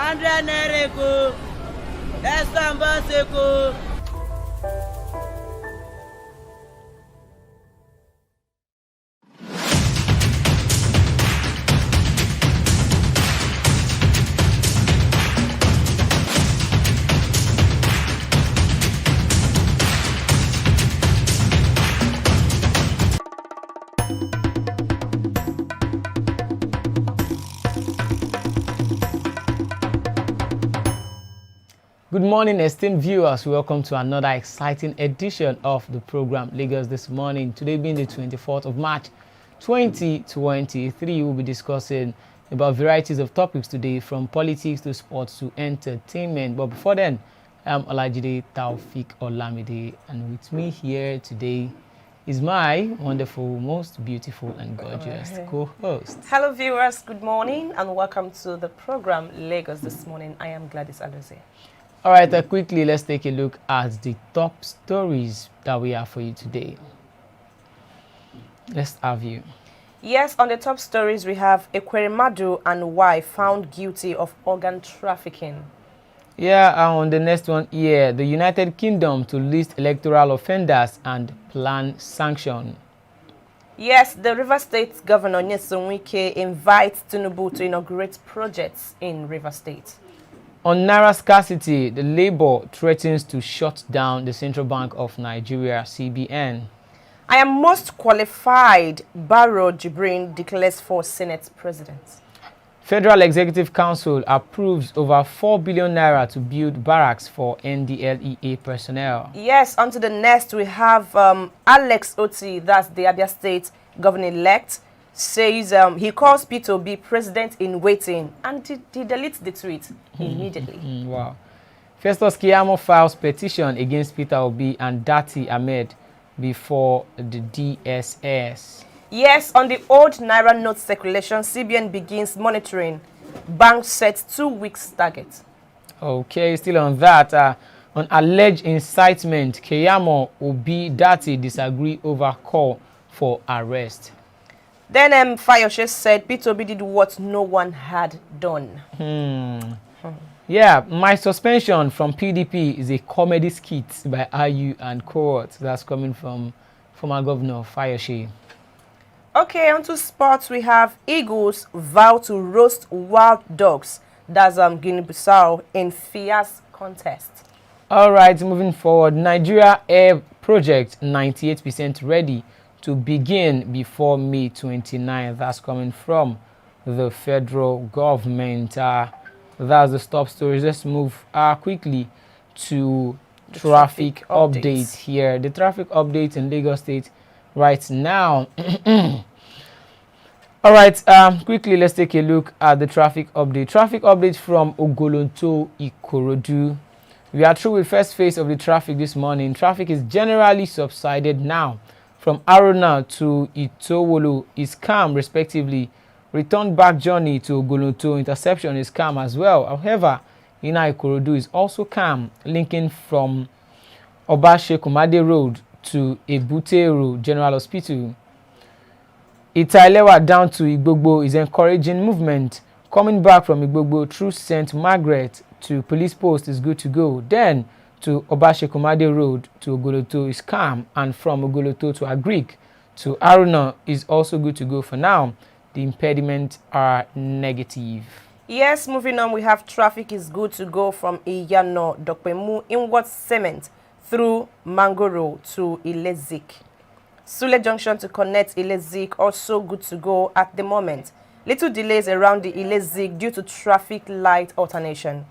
100 naira ko. That's ko. Good morning, esteemed viewers. Welcome to another exciting edition of the program Lagos This Morning. Today being the 24th of March, 2023, we'll be discussing about varieties of topics today, from politics to sports to entertainment. But before then, I'm Olajide Taufik Olamide, and with me here today is my wonderful, most beautiful and gorgeous co-host. Hello viewers, good morning and welcome to the program Lagos This Morning. I am Gladys Alozie. All right, quickly, let's take a look at the top stories that we have for you today. Let's have you. Yes, on the top stories, we have Ekweremadu and wife found guilty of organ trafficking. Yeah, and on the next one here, the United Kingdom to list electoral offenders and plan sanction. Yes, the River State Governor Nyesom Wike invites Tinubu to inaugurate projects in River State. On Naira scarcity, the Labour threatens to shut down the Central Bank of Nigeria, CBN. I am most qualified, Barrow Jibrin declares for Senate President. Federal Executive Council approves over 4 billion naira to build barracks for NDLEA personnel. Yes, on to the next, we have Alex Oti, that's the Abia State Governor-elect, says he calls Peter Obi president in waiting, and he deletes the tweet immediately. Wow. Festus Keyamo files petition against Peter Obi and Dati Ahmed before the DSS. Yes, on the old Naira note circulation, CBN begins monitoring. Bank sets 2 weeks target. Okay, still on that, on alleged incitement, Keyamo, Obi, Dati disagree over call for arrest. Then Fayoshe said Peter Obi did what no one had done. Yeah, my suspension from PDP is a comedy skit by Ayu and cohort. That's coming from former Governor Fayoshe. Okay, on to sports, we have Eagles vow to roast wild dogs. That's Guinea-Bissau in fierce contest. All right, moving forward, Nigeria Air Project 98% ready to begin before May 29. That's coming from the federal government. That's the top stories. Let's move quickly to the traffic updates here. The traffic update in Lagos State right now. All right, quickly let's take a look at the traffic update. Traffic update from Ogolonto, Ikorodu. We are through with first phase of the traffic this morning. Traffic is generally subsided now. From Aruna to Itowolo is calm respectively. Return back journey to Ogolonto interception is calm as well. However, Ina Ikorodu is also calm, linking from Obashekumade Road to Ebute Road General Hospital. Itailewa down to Igbogbo is encouraging movement. Coming back from Igbogbo through St. Margaret to police post is good to go. Then to Obashekumade Road to Ogoloto is calm, and from Ogoloto to Agric to Aruna is also good to go for now. The impediments are negative. Yes, moving on, we have traffic is good to go from Iyano Dokpemu inward cement through Mangoro to Ilezik. Sule Junction to connect Ilezik also good to go at the moment. Little delays around the Ilezik due to traffic light alternation.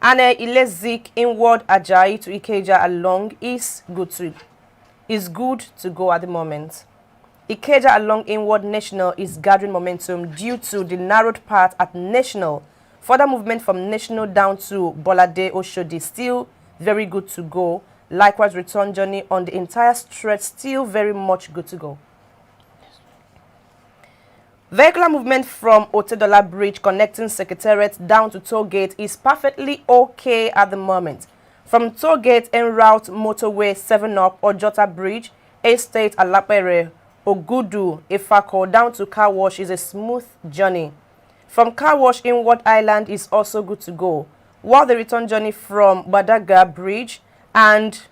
And Ilezik inward Ajayi to Ikeja along is good to go at the moment. Ikeja along inward National is gathering momentum due to the narrowed path at National. Further movement from National down to Bolade Oshodi still very good to go. Likewise, return journey on the entire stretch still very much good to go. Vehicular movement from Otedola Bridge connecting Secretariat down to Toll Gate is perfectly okay at the moment. From Toll Gate en route motorway 7-up Ojota Bridge, Estate Alapere, Ogudu, Ifako down to Car Wash is a smooth journey. from car wash inward island is also good to go, while the return journey from Badaga Bridge and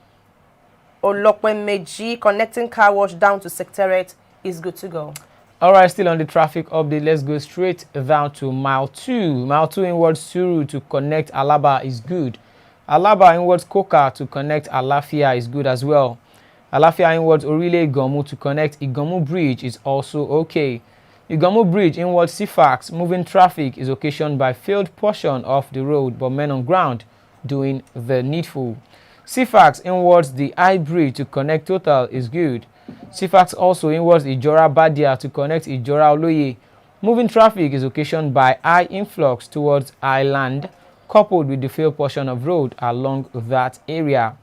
Olokwemeji connecting car wash down to Secretariat is good to go. All right, still on the traffic update, let's go straight down to mile 2. Mile 2 inwards Suru to connect Alaba is good. Alaba inwards Koka to connect Alafia is good as well. Alafia inwards Orile Igomu to connect Igomu Bridge is also okay. Igomu Bridge inwards Sifax moving traffic is occasioned by failed portion of the road but men on ground doing the needful. Sifax inwards the I Bridge to connect Total is good. Sifax also inwards Ijora Badia to connect Ijora Oloye. Moving traffic is occasioned by high influx towards Island coupled with the failed portion of road along that area.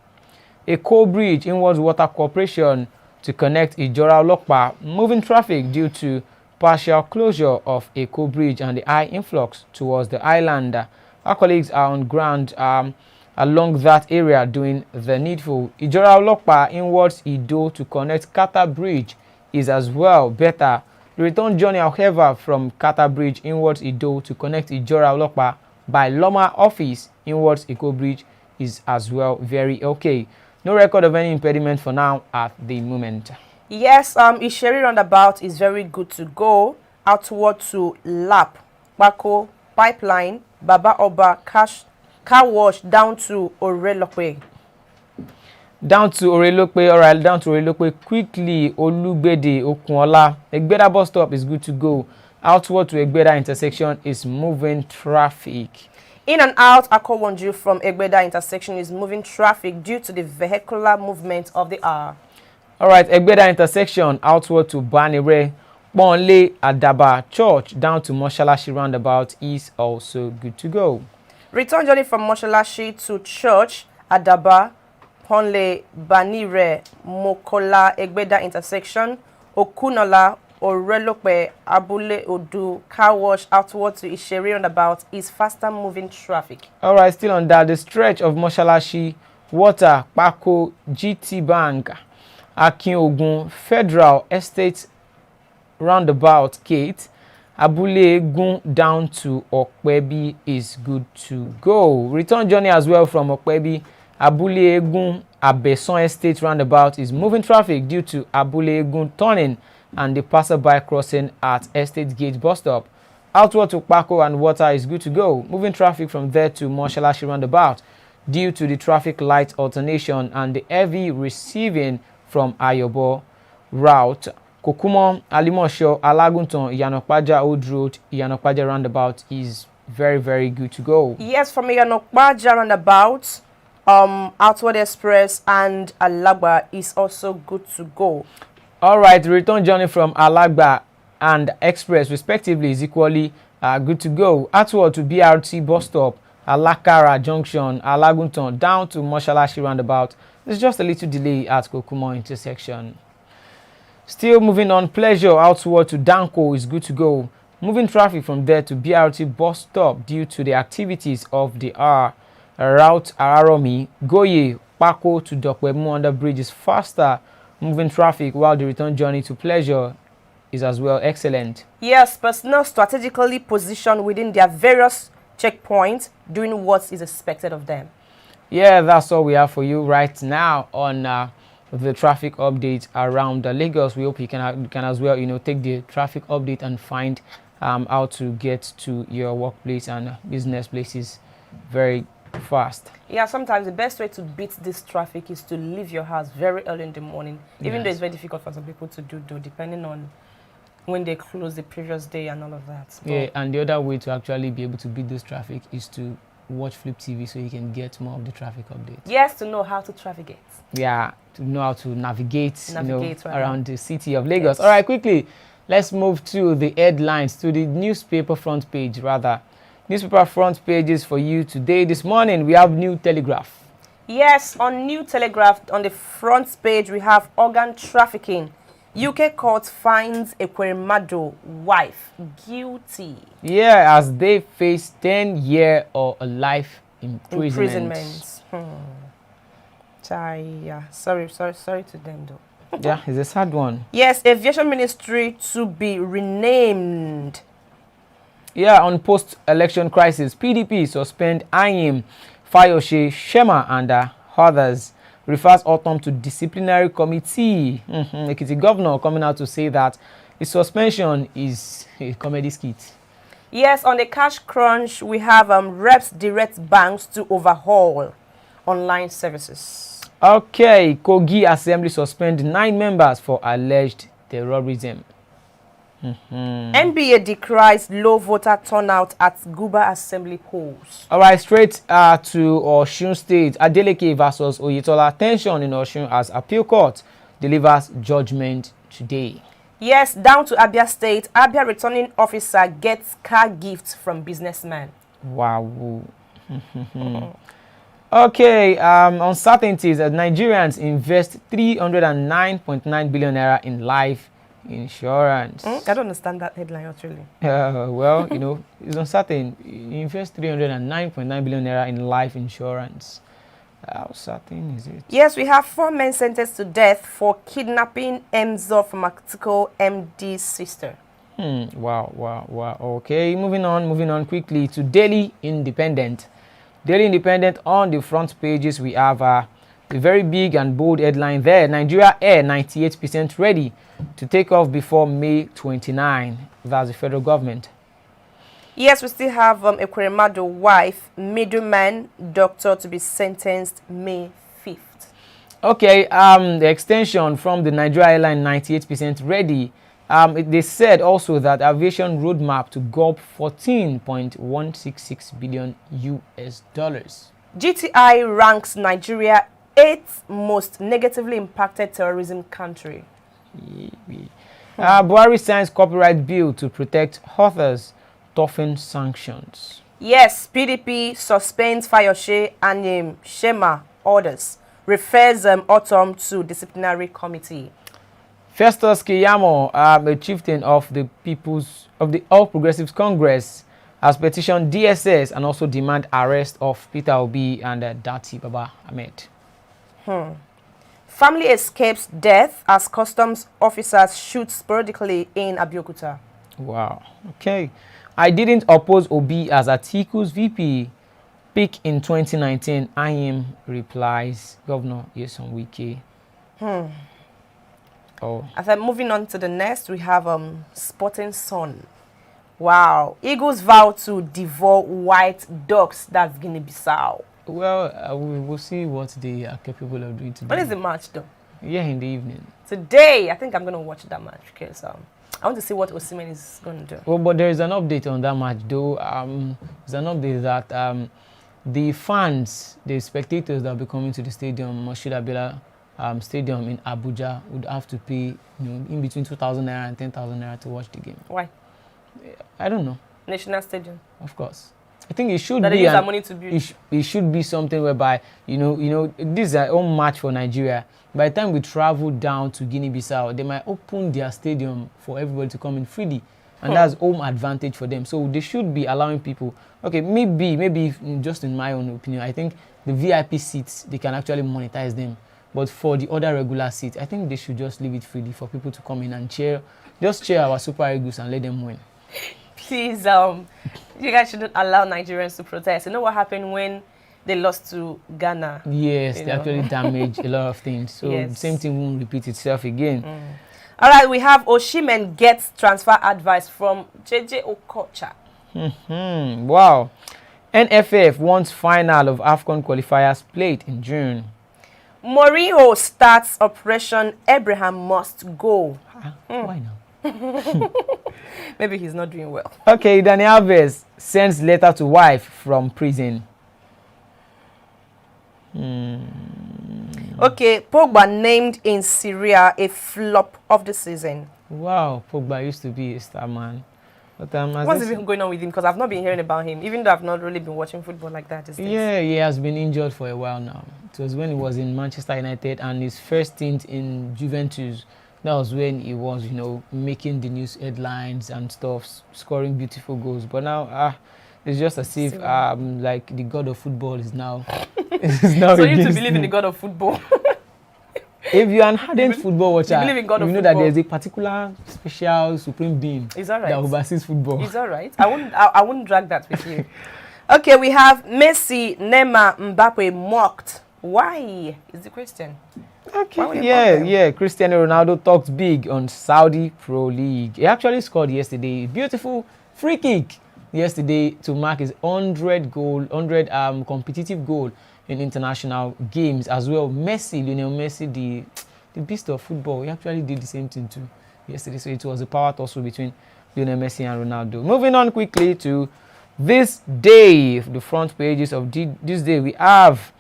A coal bridge inwards Water Corporation to connect Ijora Olokpa. Moving traffic due to partial closure of a coal bridge and the high influx towards the island. Our colleagues are on ground along that area doing the needful. Ijora Olokpa inwards Ido to connect Kata Bridge is as well better. The return journey, however, from Kata Bridge inwards Ido to connect Ijora Olokpa by Loma Office inwards Eko Bridge is as well very okay. No record of any impediment for now at the moment. Yes, Isheri roundabout is very good to go outward to Lap, Bako, Pipeline, Baba Oba, car wash down to Orelope. Down to Orelope, all right, down to Orelope quickly. Olugbede, Okunola, Egbeda bus stop is good to go. Outward to Egbeda intersection is moving traffic. In and out, Akowonju from Egbeda intersection is moving traffic due to the vehicular movement of the hour. All right, Egbeda intersection outward to Banire, Bonle, Adaba Church down to Moshalashi roundabout is also good to go. Return journey from Moshalashi to Church, Adaba, Ponle, Banire, Mokola, Egbeda intersection, Okunola, Orelope, Abule Odu, car wash outward to Isheri roundabout is faster moving traffic. All right, still on that, the stretch of Moshalashi, Water, Pako, GT Bank, Akinogun, Federal Estate roundabout gate, Abule Egun down to Okpebi is good to go. Return journey as well from Okpebi, Abule Egun, Abeson Estate roundabout is moving traffic due to Abule Egun turning and the passerby crossing at Estate Gate bus stop. Outward to Pako and Water is good to go. Moving traffic from there to Moshalashi roundabout due to the traffic light alternation and the heavy receiving from Ayobo route. Kokumo, Alimosho, Alagunton, Iyanokpaja Old Road, Iyanokpaja roundabout is very, very good to go. Yes, from Iyanokpaja roundabout, Outward Express and Alagba is also good to go. All right, the return journey from Alagba and Express respectively is equally good to go. Outward to BRT bus stop, Alakara Junction, Alagunton down to Moshalashi roundabout. There's just a little delay at Kokumo intersection. Still moving on, Pleasure outward to Danko is good to go. Moving traffic from there to BRT bus stop due to the activities of the route Araromi, Goye, Pako to Dokwemu under bridge is faster moving traffic, while the return journey to Pleasure is as well excellent. Yes, personnel strategically positioned within their various checkpoints doing what is expected of them. Yeah, that's all we have for you right now on the traffic update around Lagos. We hope you can as well, take the traffic update and find how to get to your workplace and business places very fast. Yeah, sometimes the best way to beat this traffic is to leave your house very early in the morning, even though it's very difficult for some people to do, though, depending on when they close the previous day and all of that. Yeah, and the other way to actually be able to beat this traffic is to watch Flip TV so you can get more of the traffic updates. Yes, to know how to navigate. Yeah, to know how to navigate around the city of Lagos. Yes. All right, quickly, let's move to the headlines, to the newspaper front page, rather. Newspaper front pages for you today. This morning, we have New Telegraph. Yes, on New Telegraph, on the front page, we have organ trafficking. UK court finds Ekweremadu wife guilty. Yeah, as they face 10-year or a life imprisonment. Sorry to them though. Yeah, it's a sad one. Yes, Aviation Ministry to be renamed. Yeah, on post-election crisis, PDP suspend Anyim, Fayose, Shema, and others. Refers Autumn to disciplinary committee. Ekiti governor coming out to say that the suspension is a comedy skit. Yes, on the cash crunch, we have reps direct banks to overhaul online services. Okay, Kogi Assembly suspend 9 members for alleged terrorism. NBA decries low voter turnout at Guba Assembly polls. All right, straight to Osun State. Adeleke versus Oyetola. Tension in Osun as appeal court delivers judgment today. Yes, down to Abia State. Abia returning officer gets car gift from businessman. Wow. Okay, uncertainties as Nigerians invest 309.9 billion naira in life insurance. I don't understand that headline actually. Well, you know, it's uncertain. You invest 309.9 billion naira in life insurance. How certain is it? Yes, we have 4 men sentenced to death for kidnapping Emzo Pharmaceutical MD's sister. Wow. Okay, moving on quickly to Daily Independent. Daily Independent, on the front pages we have a very big and bold headline there. Nigeria Air 98% ready to take off before May 29. That's the federal government. Yes, we still have Ekweremadu wife, middleman, doctor to be sentenced May 5th. Okay, the extension from the Nigeria Airline 98% ready. They said also that aviation roadmap to GOP 14.166 billion US dollars. GTI ranks Nigeria 8th most negatively impacted terrorism country. Buhari signs copyright bill to protect authors, toughen sanctions. Yes, PDP suspends Fayose and Shema orders. Refers Autumn to disciplinary committee. Festus Keyamo, a chieftain of the All Progressives Congress, has petitioned DSS and also demand arrest of Peter Obi and Dati Baba Ahmed. Family escapes death as customs officers shoot sporadically in Abeokuta. Wow. Okay. I didn't oppose Obi as Atiku's VP. Pick in 2019. Anyim replies. Governor Nyesom Wike. As I'm moving on to the next, we have Sporting Sun. Wow. Eagles vow to devour white dogs. That's Guinea-Bissau. Well, we will see what they are capable of doing today. When is the match, though? Yeah, in the evening. Today, I think I'm going to watch that match because I want to see what Osimhen is going to do. Well, but there is an update on that match, though. There's an update that the fans, the spectators that will be coming to the stadium, Moshood Abiola Stadium in Abuja, would have to pay, in between 2,000 naira and 10,000 naira to watch the game. Why? I don't know. National Stadium. Of course. I think it should that be. They use that money to build. It should be something whereby this is our own match for Nigeria. By the time we travel down to Guinea-Bissau, they might open their stadium for everybody to come in freely, and that's home advantage for them. So they should be allowing people. Okay, maybe just in my own opinion, I think the VIP seats they can actually monetize them. But for the other regular seats, I think they should just leave it freely for people to come in and cheer our Super Eagles and let them win. Please, you guys shouldn't allow Nigerians to protest. You know what happened when they lost to Ghana? Yes, they actually damaged a lot of things. So yes. Same thing won't repeat itself again. All right, we have Osimhen gets transfer advice from JJ Okocha. Wow. NFF wants final of AFCON qualifiers played in June. Mourinho starts Operation Abraham Must Go. Why now? Maybe he's not doing well. Okay, Daniel Alves sends letter to wife from prison. Okay, Pogba named in Syria a flop of the season. Wow, Pogba used to be a star man. But, what's even going on with him? Because I've not been hearing about him, even though I've not really been watching football like that. Yeah, he has been injured for a while now. It was when he was in Manchester United and his first stint in Juventus. That was when he was, making the news headlines and stuff, scoring beautiful goals. But now, it's just as if, like the god of football is now. So you to believe in the god of football? If you're an ardent football watcher, believe in God you of know that football. there's a particular special supreme being Is that right? that oversees football. It's all right. I wouldn't drag that with you. Okay, we have Messi, Neymar, Mbappe mocked. Why is the question? Okay, yeah. Cristiano Ronaldo talked big on Saudi Pro League. He actually scored yesterday. Beautiful free kick yesterday to mark his 100 competitive goal in international games as well. Lionel Messi, the beast of football, he actually did the same thing too yesterday. So it was a power tussle between Lionel Messi and Ronaldo. Moving on quickly to this day, the front pages of this day, we have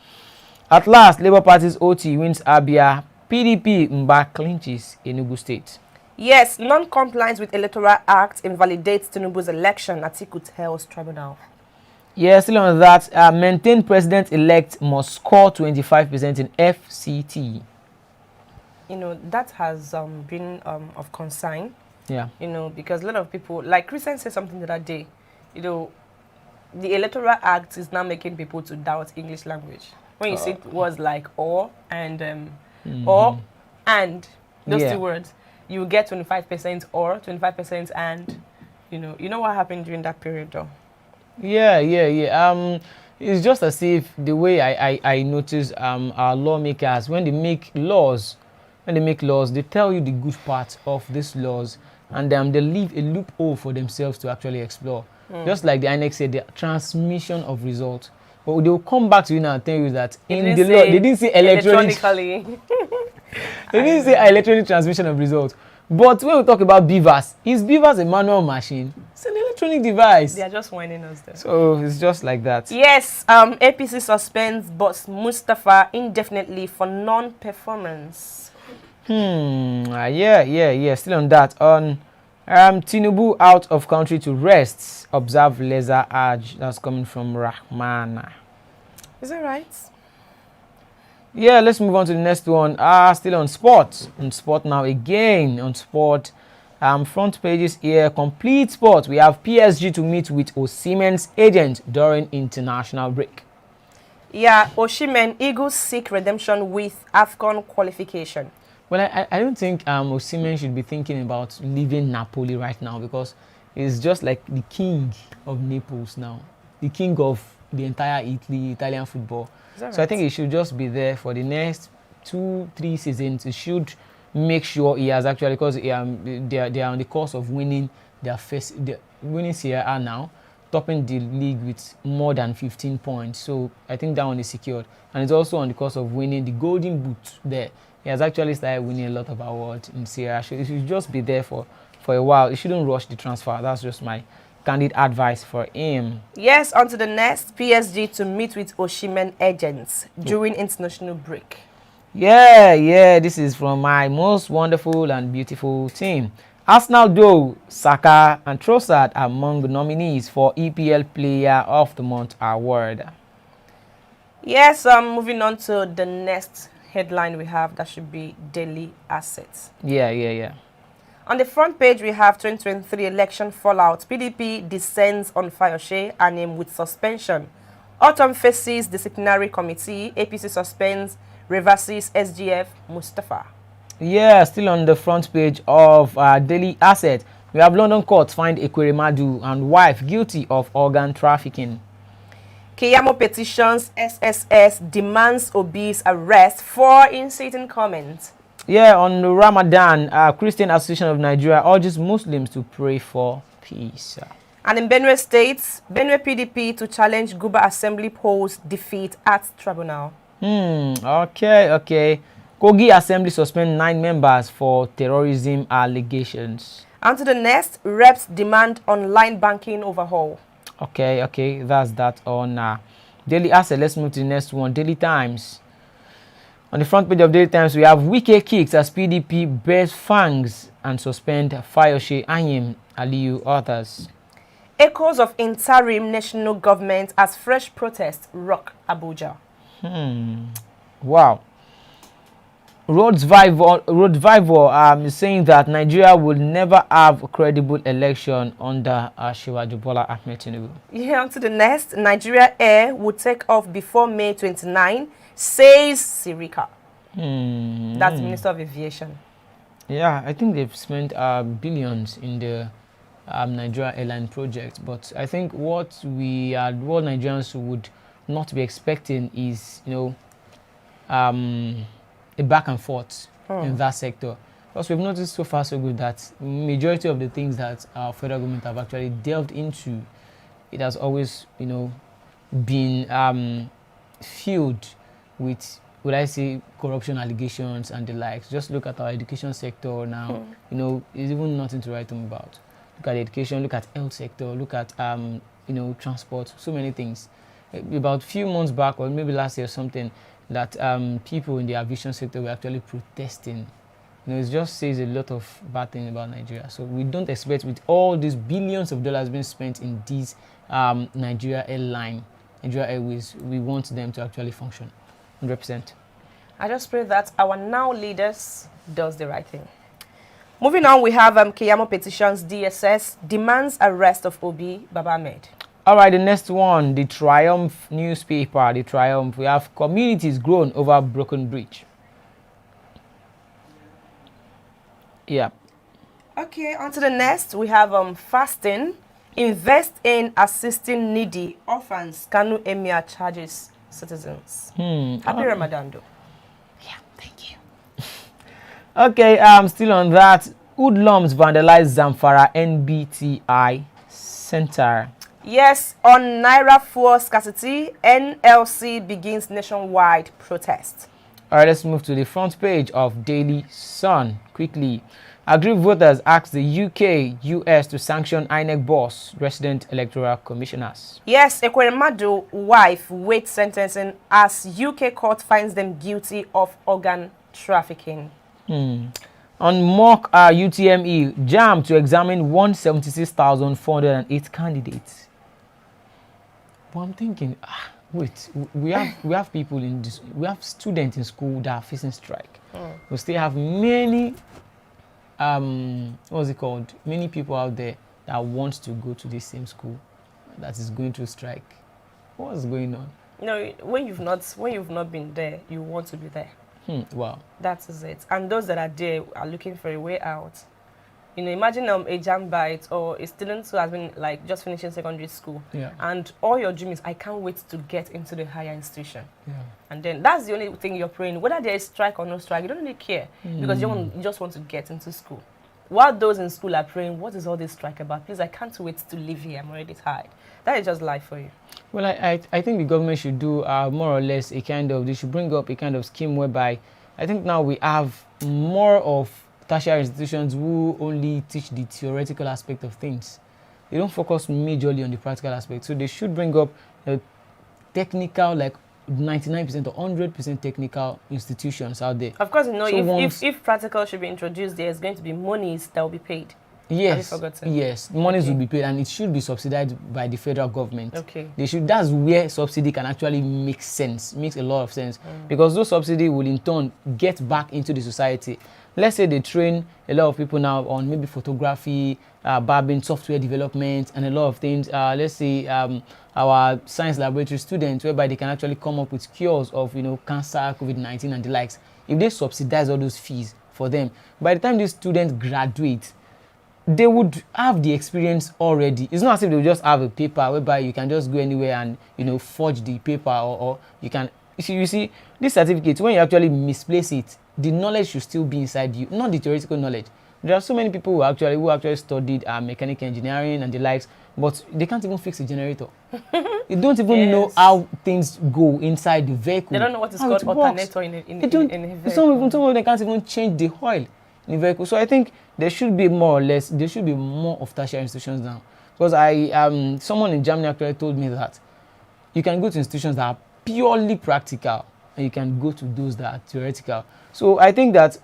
at last Labour Party's OT wins Abia, PDP Mba clinches Enugu State. Yes, non-compliance with Electoral Act invalidates Tinubu's election, Atiku tells tribunal. Yeah, still on that, maintained president-elect must score 25% in FCT. You know, that has been of concern. Yeah. You know, because a lot of people, like Christian said something the other day, you know, the Electoral Act is now making people to doubt English language. When you say words like or and those two words, you get 25% or 25% and, you know what happened during that period though. Yeah. It's just as if the way I notice our lawmakers, when they make laws, they tell you the good parts of these laws, and they leave a loophole for themselves to actually explore. Just like the INEC said, the transmission of results. But they will come back to you now and tell you that in the law, they didn't say electronically. They didn't say electronic transmission of results. But when we talk about beavers, is beavers a manual machine? It's an electronic device. They are just whining us there. So it's just like that. Yes, APC suspends boss Mustafa indefinitely for non-performance. Yeah. Still on that. On Tinubu out of country to rest. Observe lesser urge. That's coming from Rahmana. Is that right? Yeah, let's move on to the next one. Still on sport. On sport now again. On sport. Front pages here. Complete sport. We have PSG to meet with Osimhen's agent during international break. Yeah, Osimhen, Eagles seek redemption with AFCON qualification. Well, I don't think Osimhen should be thinking about leaving Napoli right now, because he's just like the king of Naples now. The king of the entire Italian football. So right? I think he should just be there for the next 2-3 seasons. He should make sure he has actually, because they are on the course of winning winning Serie A now, topping the league with more than 15 points. So I think that one is secured. And it's also on the course of winning the Golden Boot there. He has actually started winning a lot of awards in Serie A. So he should just be there for a while. He shouldn't rush the transfer. That's just my candid advice for him. Yes, on to the next. PSG to meet with Osimhen agents during international break. Yeah, this is from my most wonderful and beautiful team. Arsenal, though, Saka and Trossard among the nominees for EPL Player of the Month award. Yes, moving on to the next headline we have, that should be daily assets. Yeah. On the front page, we have 2023 election fallout. PDP descends on Fayose and him with suspension. Autumn faces disciplinary committee. APC suspends, reverses SGF Mustafa. Yeah, still on the front page of daily asset, we have London courts find Ekweremadu and wife guilty of organ trafficking. Keyamo Petitions Dss demands Obi'S arrest for inciting comments. Yeah, on the Ramadan, Christian Association of Nigeria urges Muslims to pray for peace. And in Benue State, Benue PDP to challenge Guba Assembly polls defeat at tribunal. Okay. Kogi Assembly suspend 9 members for terrorism allegations. And to the next, reps demand online banking overhaul. Okay, that's that on daily asset. Let's move to the next one. Daily Times. On the front page of Daily Times, we have Wike kicks as PDP bears fangs and suspend Fayose, Anyim, Aliyu, others. Echoes of interim national government as fresh protests rock Abuja. Wow. Road Vival is saying that Nigeria will never have a credible election under Asiwaju Bola Ahmed Tinubu. Yeah, on to the next. Nigeria Air will take off before May 29, says Sirika. That's the Minister of Aviation. Yeah, I think they've spent billions in the Nigeria airline project, but I think what Nigerians would not be expecting is, a back and forth in that sector. Because we've noticed so far so good that majority of the things that our federal government have actually delved into, it has always, been filled with, would I say, corruption allegations and the likes. Just look at our education sector now. There's even nothing to write home about. Look at education, look at health sector, look at transport, so many things. About a few months back, or maybe last year or something, that people in the aviation sector were actually protesting. It just says a lot of bad things about Nigeria. So we don't expect, with all these billions of dollars being spent in these Nigeria Airways, we want them to actually function 100%. I just pray that our now leaders does the right thing. Moving on, we have Keyamo Petitions Dss demands arrest of Obi Baba Ahmed. All right, the next one, the Triumph newspaper, the Triumph. We have communities grown over broken bridge. Yeah. Okay, on to the next. We have fasting. Invest in assisting needy orphans. Kanu Emir charges citizens. Happy Ramadan, though. Yeah, thank you. Okay, still on that. Hoodlums vandalize Zamfara NBTI Center. Yes, on Naira fuel scarcity, NLC begins nationwide protest. All right, let's move to the front page of Daily Sun quickly. Aggrieved voters ask the UK, US to sanction INEC boss, resident electoral commissioners. Yes, Ekweremadu wife waits sentencing as UK court finds them guilty of organ trafficking. On mock UTME, JAM to examine 176,408 candidates. But I'm thinking, wait, we have people in this, we have students in school that are facing strike. We still have many, what's it called? Many people out there that want to go to the same school that is going through strike. What's going on? When you've not been there, you want to be there. Wow. That is it. And those that are there are looking for a way out. Imagine a jam bite or a student who has been just finishing secondary school, and all your dream is, I can't wait to get into the higher institution. And then that's the only thing you're praying. Whether there is strike or no strike, you don't really care because you just want to get into school. While those in school are praying, what is all this strike about? Please, I can't wait to live here. I'm already tired. That is just life for you. Well, I think the government should do more or less they should bring up a kind of scheme whereby I think now we have more of tertiary institutions who only teach the theoretical aspect of things. They don't focus majorly on the practical aspect. So they should bring up a technical, 99% or 100% technical institutions out there. Of course, if practical should be introduced, there's going to be monies that will be paid. Yes, yes, monies will be paid, and it should be subsidized by the federal government. Okay. That's where subsidy can actually make sense, makes a lot of sense, because those subsidy will in turn get back into the society. Let's say they train a lot of people now on maybe photography, barbing, software development, and a lot of things. Let's say our science laboratory students, whereby they can actually come up with cures of cancer, COVID-19, and the likes. If they subsidize all those fees for them, by the time these students graduate, they would have the experience already. It's not as if they will just have a paper whereby you can just go anywhere and forge the paper, or you can. You see, this certificate, when you actually misplace it, the knowledge should still be inside you, not the theoretical knowledge. There are so many people who actually studied mechanical engineering and the likes, but they can't even fix a generator. They don't even know how things go inside the vehicle. They don't know what is called alternator in a vehicle. Some of them can't even change the oil in the vehicle. So I think there should be more of tertiary institutions now. Because someone in Germany actually told me that you can go to institutions that are purely practical, and you can go to those that are theoretical. So I think that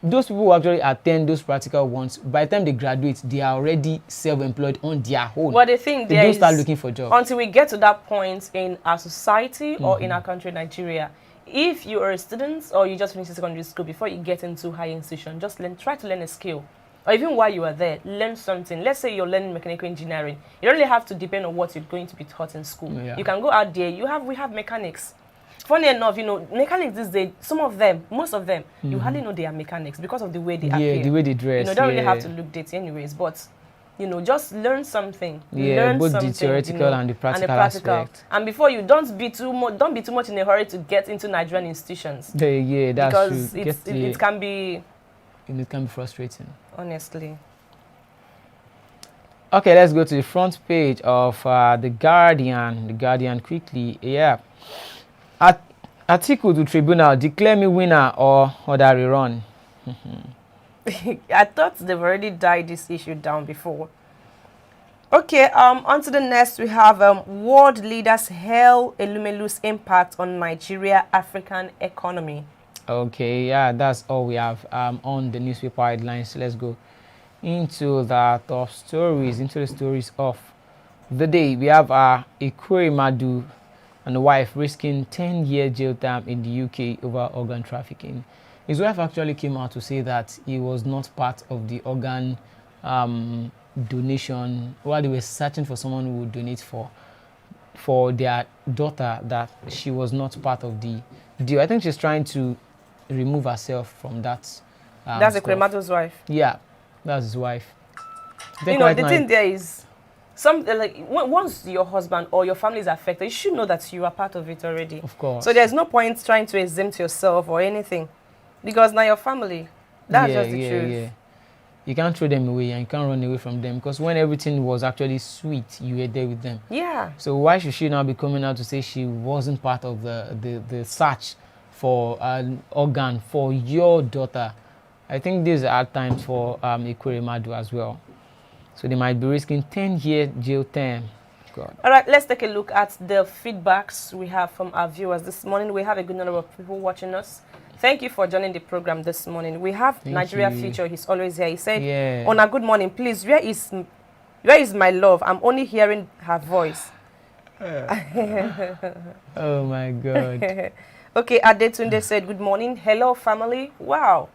those people who actually attend those practical ones, by the time they graduate, they are already self-employed on their own. But the thing they don't start looking for jobs. Until we get to that point in our society or in our country, Nigeria, if you are a student or you just finished secondary school, before you get into higher institution, just try to learn a skill. Or even while you are there, learn something. Let's say you're learning mechanical engineering. You don't really have to depend on what you're going to be taught in school. You can go out there. We have mechanics. Funny enough, you know, mechanics these days, most of them, you hardly know they are mechanics because of the way they appear. Yeah, the way they dress. You know, don't really have to look dirty anyways, but you know, just learn something. Yeah, learn both something, the theoretical you know, and the practical aspect. And before you don't be too much in a hurry to get into Nigerian institutions. Yeah, that's because true. It can be. It can be frustrating. Honestly. Okay, let's go to the front page of the Guardian. The Guardian quickly. Yeah. Article to Tribunal, declare me winner or other rerun. I thought they've already died this issue down before. Okay, on to the next. We have world leaders hail Elumelu's impact on Nigeria African economy. Okay, yeah, that's all we have on the newspaper headlines. So let's go into the top stories, into the stories of the day. We have Ikure Madu and the wife risking 10-year jail term in the UK over organ trafficking. His wife actually came out to say that he was not part of the organ donation while they were searching for someone who would donate for their daughter, that she was not part of the deal. I think she's trying to remove herself from that. That's Ikure Madu's wife? Yeah, that's his wife. You know, the thing there is, like once your husband or your family is affected, you should know that you are part of it already. Of course. So there's no point trying to exempt yourself or anything, because now your family. That's just the truth. Yeah. You can't throw them away and you can't run away from them, because when everything was actually sweet, you were there with them. Yeah. So why should she now be coming out to say she wasn't part of the search for an organ for your daughter? I think these are times for Ikure Madu as well. So they might be risking 10-year jail term. God. All right, let's take a look at the feedbacks we have from our viewers this morning. We have a good number of people watching us. Thank you for joining the program this morning. We have Nigeria Future. He's always here. He said, on a good morning, please, where is my love? I'm only hearing her voice. Oh, my God. Okay, Adetunde said, good morning. Hello, family. Wow.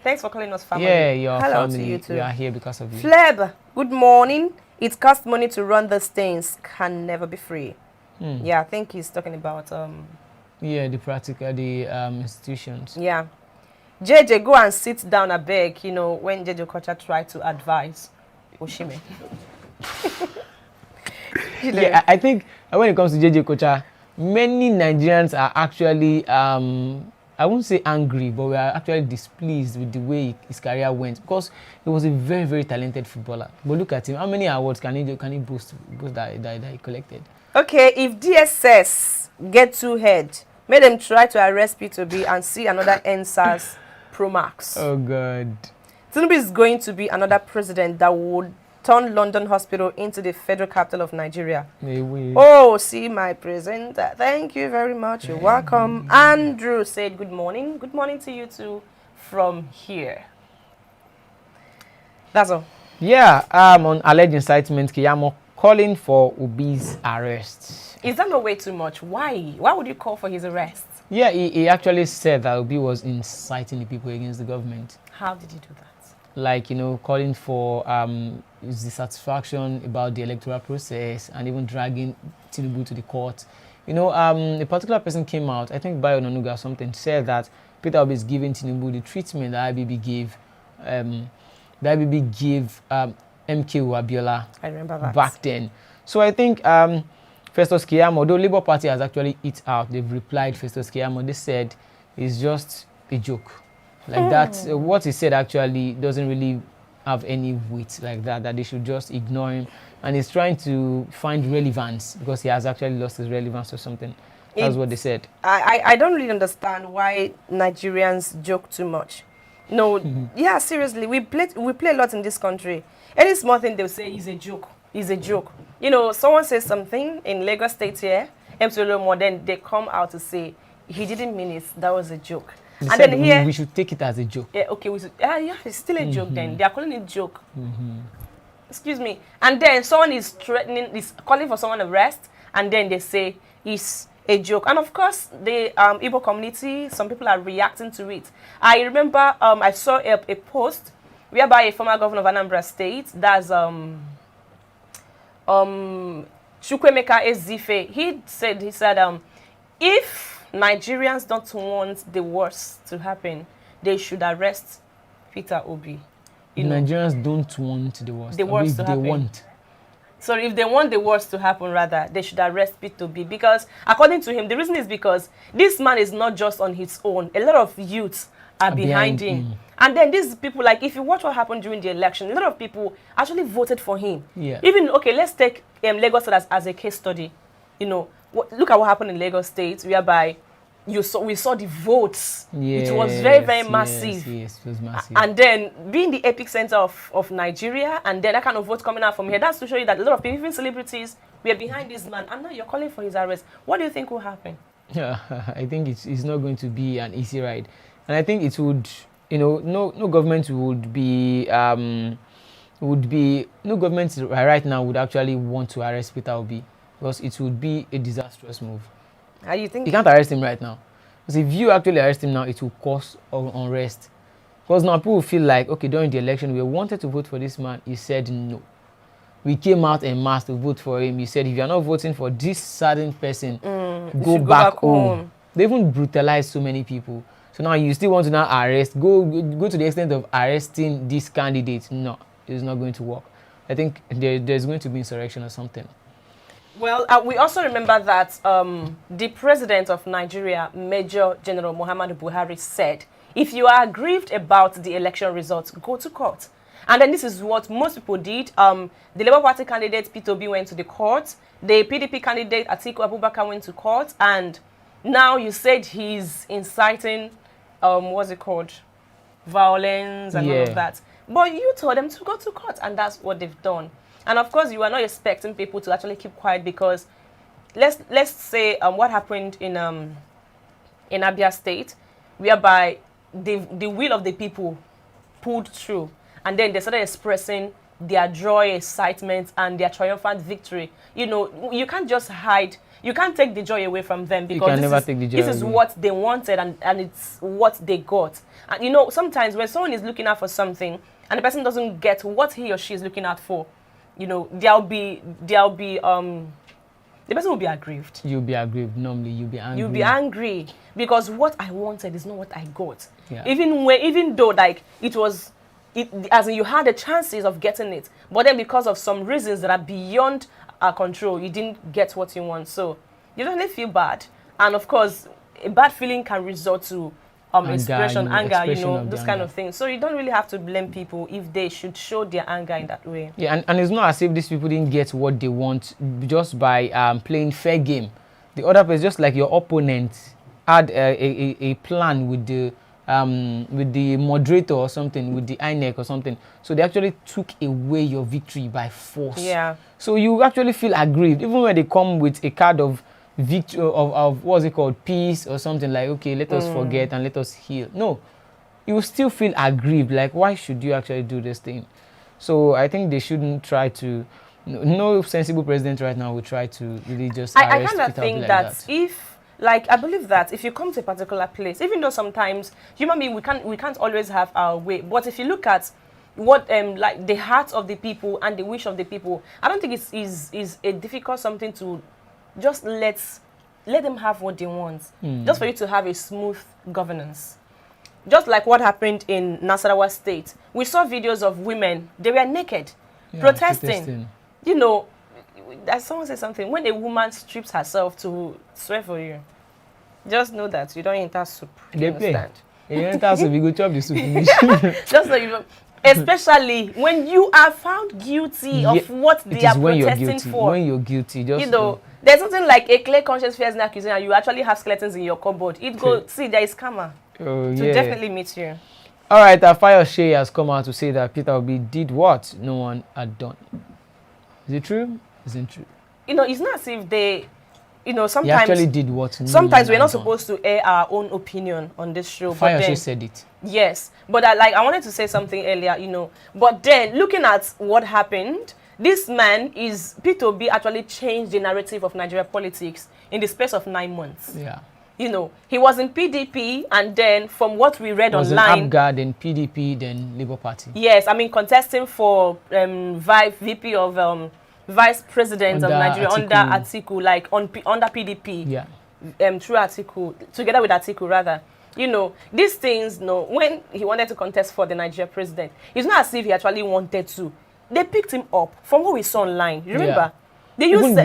Thanks for calling us family. Yeah, your Hello family. To you too. We are here because of you. Fleb, good morning. It costs money to run these things. Can never be free. Yeah, I think he's talking about... yeah, the institutions. Yeah. JJ, go and sit down a beg, you know, when JJ Kocha tried to advise Oshime. Yeah, I think when it comes to JJ Kocha, many Nigerians are actually, I won't say angry, but we are actually displeased with the way his career went, because he was a very, very talented footballer. But look at him. How many awards can he boast that he collected? Okay, if DSS get too head, make them try to arrest P2B and see another NSAS Pro Max. Oh, God. Tinubu is going to be another president that would turn London Hospital into the federal capital of Nigeria. Oh, see my presenter. Thank you very much. You're welcome. Andrew said good morning. Good morning to you too from here. That's all. Yeah, on alleged incitement, Keyamo calling for Obi'S arrest. Is that not way too much? Why? Why would you call for his arrest? Yeah, he actually said that Obi was inciting the people against the government. How did he do that? Like, you know, calling for dissatisfaction about the electoral process and even dragging Tinubu to the court. You know, a particular person came out, I think Bayo Nonuga or something, said that Peter Obi is giving Tinubu the treatment that IBB gave MKO Abiola. I remember that. Back then. So I think Festus Keyamo, though Labour Party has actually hit out, they've replied Festus Keyamo, they said it's just a joke. Like that, what he said actually doesn't really have any weight like that they should just ignore him. And he's trying to find relevance because he has actually lost his relevance or something. That's what they said. I don't really understand why Nigerians joke too much. No, yeah, seriously, we play a lot in this country. Any small thing they'll say is a joke. Is a joke. You know, someone says something in Lagos State here, more, then they come out to say he didn't mean it. That was a joke. They and then here we should take it as a joke. Yeah, okay, yeah, it's still a joke then. They are calling it joke. Excuse me. And then someone is threatening, is calling for someone arrest, and then they say it's a joke. And of course, the Igbo community, some people are reacting to it. I remember I saw a post whereby a former governor of Anambra State, that's Chukwemeka Ezife, he said if Nigerians don't want the worst to happen, they should arrest Peter Obi. Nigerians don't want the worst. The worst to happen. They want. So if they want the worst to happen, rather, they should arrest Peter Obi. Because according to him, the reason is because this man is not just on his own. A lot of youths are behind him. And then these people, like, if you watch what happened during the election, a lot of people actually voted for him. Yeah. Even, okay, let's take Lagos State as a case study. Look at what happened in Lagos State, whereby we saw the votes. Yes, it was very, very massive. Yes, it was massive. And then being the epicenter of Nigeria, and then that kind of vote coming out from here, that's to show you that a lot of people, even celebrities, were behind this man. And now you're calling for his arrest. What do you think will happen? Yeah, I think it's not going to be an easy ride. And I think it would, no government no government right now would actually want to arrest Peter Obi, because it would be a disastrous move. How you think? You can't arrest him right now. Because if you actually arrest him now, it will cause unrest. Because now people feel like, okay, during the election, we wanted to vote for this man. He said no. We came out en masse to vote for him. He said, if you're not voting for this certain person, go back home. They even brutalized so many people. So now you still want to now arrest, go to the extent of arresting this candidate. No, it's not going to work. I think there's going to be insurrection or something. Well, we also remember that the president of Nigeria, Major General Muhammadu Buhari, said, if you are aggrieved about the election results, go to court. And then this is what most people did. The Labour Party candidate, Peter Obi, went to the court. The PDP candidate, Atiku Abubakar, went to court. And now you said he's inciting, what's it called? Violence and all of that. But you told them to go to court, and that's what they've done. And of course, you are not expecting people to actually keep quiet, because let's say what happened in Abia State, whereby the will of the people pulled through, and then they started expressing their joy, excitement, and their triumphant victory. You can't just hide. You can't take the joy away from them, because this is what they wanted, and it's what they got. And sometimes when someone is looking out for something and the person doesn't get what he or she is looking out for, the person will be aggrieved. You'll be aggrieved. Normally, you'll be angry. You'll be angry because what I wanted is not what I got. Yeah. Even though like as in you had the chances of getting it, but then because of some reasons that are beyond our control, you didn't get what you want. So you don't really feel bad, and of course, a bad feeling can result to expression, anger, those kind of things. So you don't really have to blame people if they should show their anger in that way. Yeah, and it's not as if these people didn't get what they want just by playing fair game. The other person, just like your opponent, had a plan with the moderator or something, with the INEC or something. So they actually took away your victory by force. Yeah. So you actually feel aggrieved, even when they come with a card of victory of what's it called, peace or something, like, okay, let us forget and let us heal. No, you will still feel aggrieved, like, why should you actually do this thing? So I think they shouldn't try to, no sensible president right now will try to really just arrest I kind of think like that if, like, I believe that if you come to a particular place, even though sometimes human beings, we can't always have our way, but if you look at what like the heart of the people and the wish of the people, I don't think it is a difficult something to just let them have what they want, just for you to have a smooth governance. Just like what happened in Nasarawa State. We saw videos of women, they were naked, protesting. As someone said something, when a woman strips herself to swear for you, just know that you don't enter soup. They understand? You enter soup, you go chop the soup. Just so you know. Especially when you are found guilty of what they are protesting for. When you're guilty, just there's something like a clear conscience fears no accusation, and you actually have skeletons in your cupboard. See, there is karma to definitely meet you. All right, Afayo Shea has come out to say that Peter Obi did what no one had done. Is it true? Isn't true? It's not as if they, sometimes... He actually did what sometimes we're not supposed to air our own opinion on this show. Afayo Shea said it. Yes, but I wanted to say something earlier, but then looking at what happened, this man Peter Obi actually changed the narrative of Nigeria politics in the space of 9 months. Yeah. He was in PDP, and then from what we read online... in ABGA, then PDP, then Labour Party. Yes, contesting for VP of Vice President of Nigeria under Atiku, like under PDP. Yeah. through Atiku, together with Atiku rather. You know, these things, when he wanted to contest for the Nigerian president, it's not as if he actually wanted to. They picked him up from what we saw online. You remember? They used even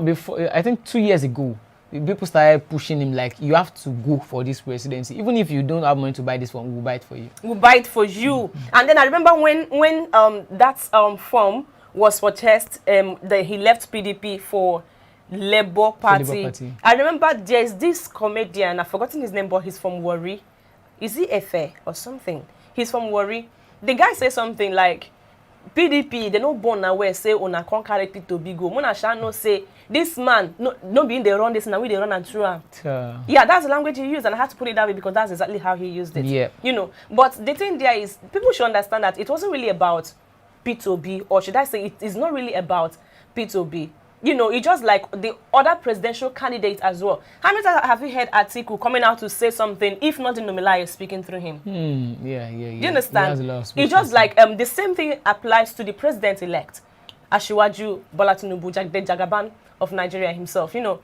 before, I think 2 years ago, people started pushing him like, you have to go for this presidency. Even if you don't have money to buy this form, we'll buy it for you. We'll buy it for you. And then I remember when that form was for test, he left PDP for Labour Party. I remember there's this comedian, I've forgotten his name, but he's from Warri. Is he Efe or something? He's from Warri. The guy says something like, PDP, they no born away, say, una can't carry P2B go. Mona shall no say, this man, no being they run this, now we they run and through him. Yeah, that's the language he used, and I had to put it that way because that's exactly how he used it. Yeah. You know, but the thing there is, people should understand that it wasn't really about P2B, or should I say, it is not really about P2B. You know, it's just like the other presidential candidates as well. How many times have you heard Atiku coming out to say something, if not in Nomilaya speaking through him? Yeah. You understand? It's just like the same thing applies to the president-elect, Asiwaju Bola Tinubu, the Jagaban of Nigeria himself. You know,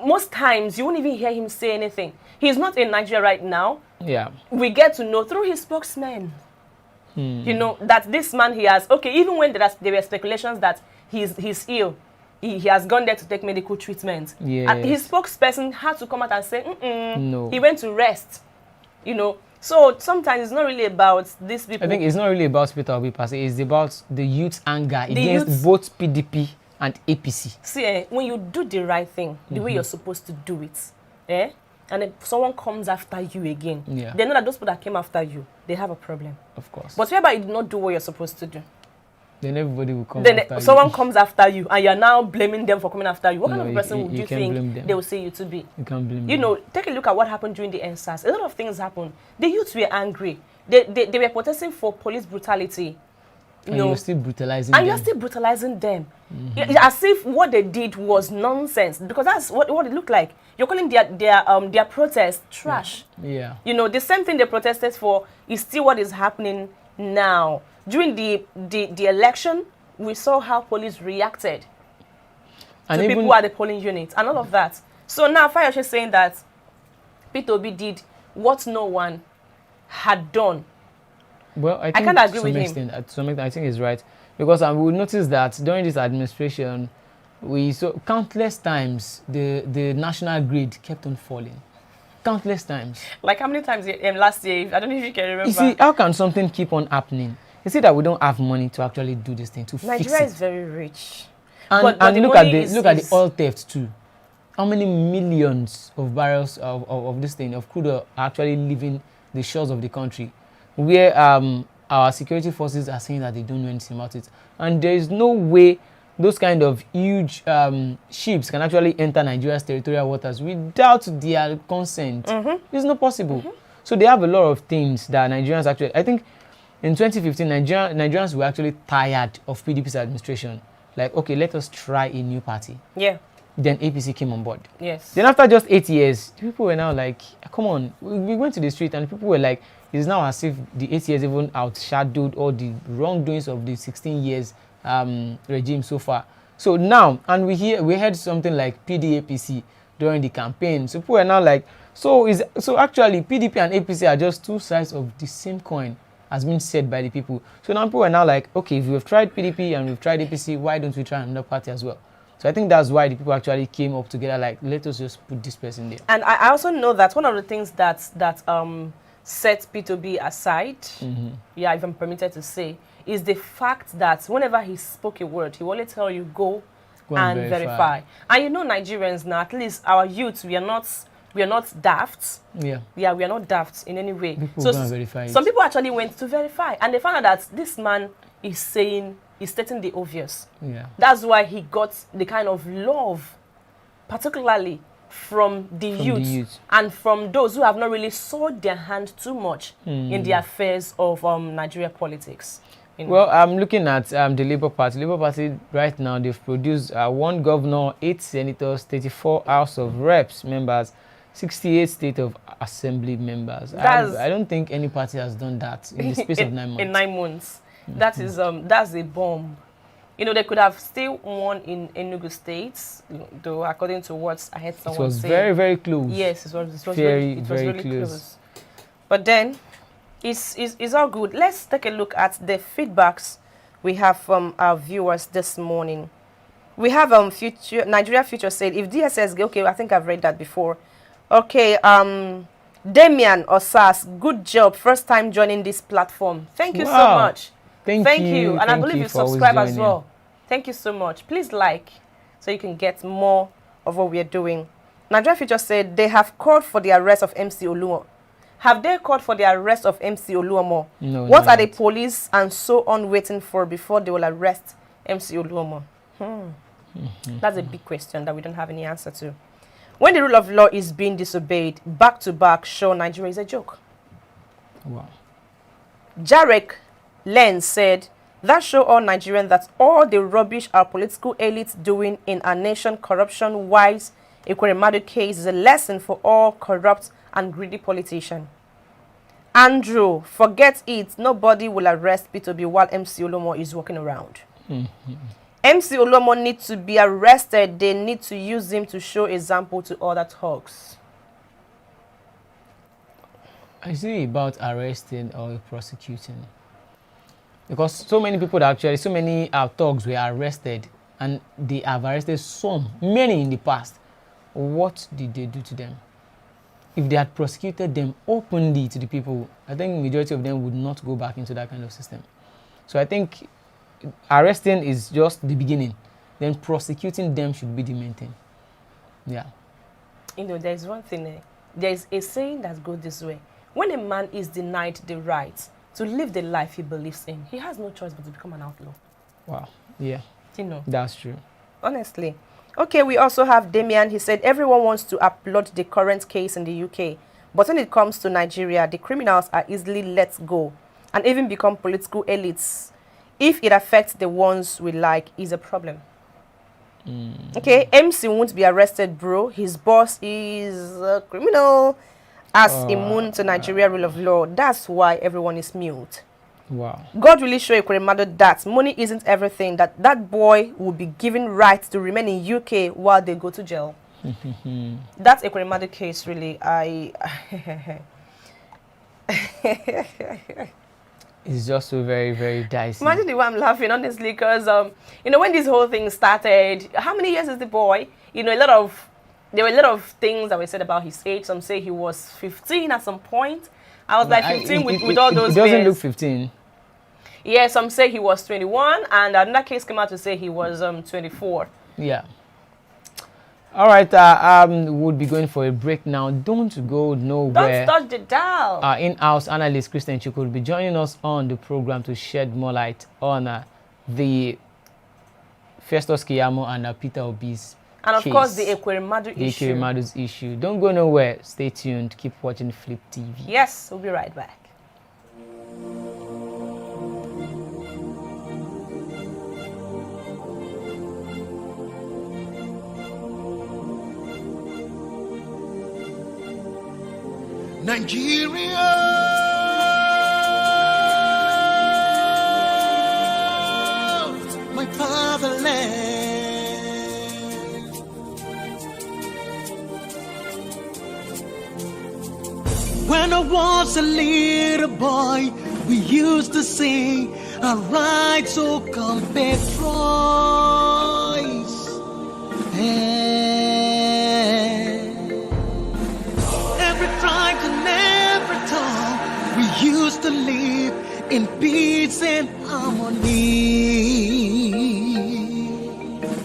most times you won't even hear him say anything. He's not in Nigeria right now. Yeah. We get to know through his spokesman. You know, that this man he has, even when there were speculations that he's ill, he has gone there to take medical treatment. Yeah. And his spokesperson had to come out and say, no. He went to rest. You know, so sometimes it's not really about these people. I think it's not really about Peter Obi per se. It's about the youth anger against both PDP and APC. See, when you do the right thing, the way you're supposed to do it, and if someone comes after you again, they know that those people that came after you, they have a problem. Of course. But whereby you do not do what you're supposed to do, then everybody will come after you. Someone comes after you, and you're now blaming them for coming after you. What kind of person would you think they will say you to be? You can't blame them. You know, take a look at what happened during the NSAS. A lot of things happened. The youths were angry. They were protesting for police brutality. And you're still brutalizing them. And you're still brutalizing them. As if what they did was nonsense. Because that's what it looked like. You're calling their protest trash. Yeah. You know, the same thing they protested for is still what is happening now. During the election, we saw how police reacted to people at the polling unit and all of that. So now Fayose is saying that P2B did what no one had done. Well, I can't agree with him. To some extent, I think he's right. Because we will notice that during this administration, we saw countless times the national grid kept on falling. Countless times. Like how many times last year? I don't know if you can remember. You see, how can something keep on happening? You see that we don't have money to actually do this thing, to fix it. Nigeria is very rich. And look at the oil theft too. How many millions of barrels of this thing, of crude oil, are actually leaving the shores of the country, where our security forces are saying that they don't know anything about it. And there is no way those kind of huge ships can actually enter Nigeria's territorial waters without their consent. It's not possible. So they have a lot of things that Nigerians actually, I think in 2015, Nigerians were actually tired of PDP's administration. Like, okay, let us try a new party. Yeah. Then APC came on board. Yes. Then after just 8 years, people were now like, come on. We went to the street and people were like, it's now as if the 8 years even outshadowed all the wrongdoings of the 16 years regime so far. So now, and we heard something like PDAPC during the campaign. So people were now like, so actually PDP and APC are just two sides of the same coin, has been said by the people. So now people are now like, okay, if we've tried PDP and we've tried APC, why don't we try another party as well? So I think that's why the people actually came up together, like, let us just put this person there. And I also know that one of the things that set P2B aside, yeah, if I'm permitted to say, is the fact that whenever he spoke a word, he will only tell you, go and verify. And you know, Nigerians now, at least our youth, we are not daft. Yeah. Yeah, we are not daft in any way. People so verify some people actually went to verify, and they found out that this man is stating the obvious. Yeah. That's why he got the kind of love, particularly from the youth and from those who have not really sold their hand too much in the affairs of Nigeria politics. You know. Well, I'm looking at the Labour Party. Labour Party right now, they've produced 1 governor, 8 senators, 34 House of Reps members, 68 State of Assembly members. I don't think any party has done that in the space of 9 months. In 9 months. That is that's a bomb. You know, they could have still won in Enugu State, though, according to what I heard someone say. It was very, very close. Yes, it was very really close. close. But then, it's all good. Let's take a look at the feedbacks we have from our viewers this morning. We have Nigeria Future said, if DSS, okay, I think I've read that before. Okay, Damian Osas, good job, first time joining this platform. Thank you so much. Thank you. And I believe you subscribe as well. Thank you so much. Please like so you can get more of what we are doing. Nigeria Future said they have called for the arrest of MC Oluomo. Have they called for the arrest of MC Oluomo? No. What are the police and so on waiting for before they will arrest MC Oluomo? That's a big question that we don't have any answer to. When the rule of law is being disobeyed, back to back, sure, Nigeria is a joke. Wow. Jarek Len said, that show all Nigerians that all the rubbish our political elites doing in our nation corruption-wise, Ekweremadu case is a lesson for all corrupt and greedy politicians. Andrew, forget it. Nobody will arrest P2B while MC Oluomo is walking around. MC Oluomo needs to be arrested. They need to use him to show example to other thugs. I see about arresting or prosecuting. Because so many people actually, so many thugs were arrested and they have arrested many in the past. What did they do to them? If they had prosecuted them openly to the people, I think majority of them would not go back into that kind of system. So I think arresting is just the beginning. Then prosecuting them should be the main thing. Yeah. You know, there's one thing. There's a saying that goes this way. When a man is denied the right to live the life he believes in, he has no choice but to become an outlaw. Wow. Yeah. You know. That's true. Honestly. Okay, we also have Damian. He said, everyone wants to applaud the current case in the UK. But when it comes to Nigeria, the criminals are easily let go and even become political elites. If it affects the ones we like, is a problem. Okay, MC won't be arrested, bro. His boss is a criminal as immune to Nigeria rule of law. That's why everyone is mute. Wow. God really show Ekweremadu that money isn't everything, that boy will be given rights to remain in UK while they go to jail. That's Ekweremadu case, really. It's just so very, very dicey. Imagine the way I'm laughing, honestly, because, you know, when this whole thing started, how many years is the boy? You know, there were a lot of things that were said about his age. Some say he was 15 at some point. I was like 15 with all those He doesn't bears. look 15. Yeah, some say he was 21, and another case came out to say he was 24. Yeah. All right, we'll be going for a break now. Don't go nowhere. Don't touch the dial. Our in-house analyst, Christian Chukwu, will be joining us on the program to shed more light on the Festus Keyamo and Peter Obi'S And of case. course, the Ekweremadu issue. Ekweremadu's issue. Don't go nowhere. Stay tuned. Keep watching Flip TV. Yes, we'll be right back. Nigeria, my fatherland. When I was a little boy, we used to sing a right so compare Troy's. Every tribe and every tongue, we used to live in peace and harmony.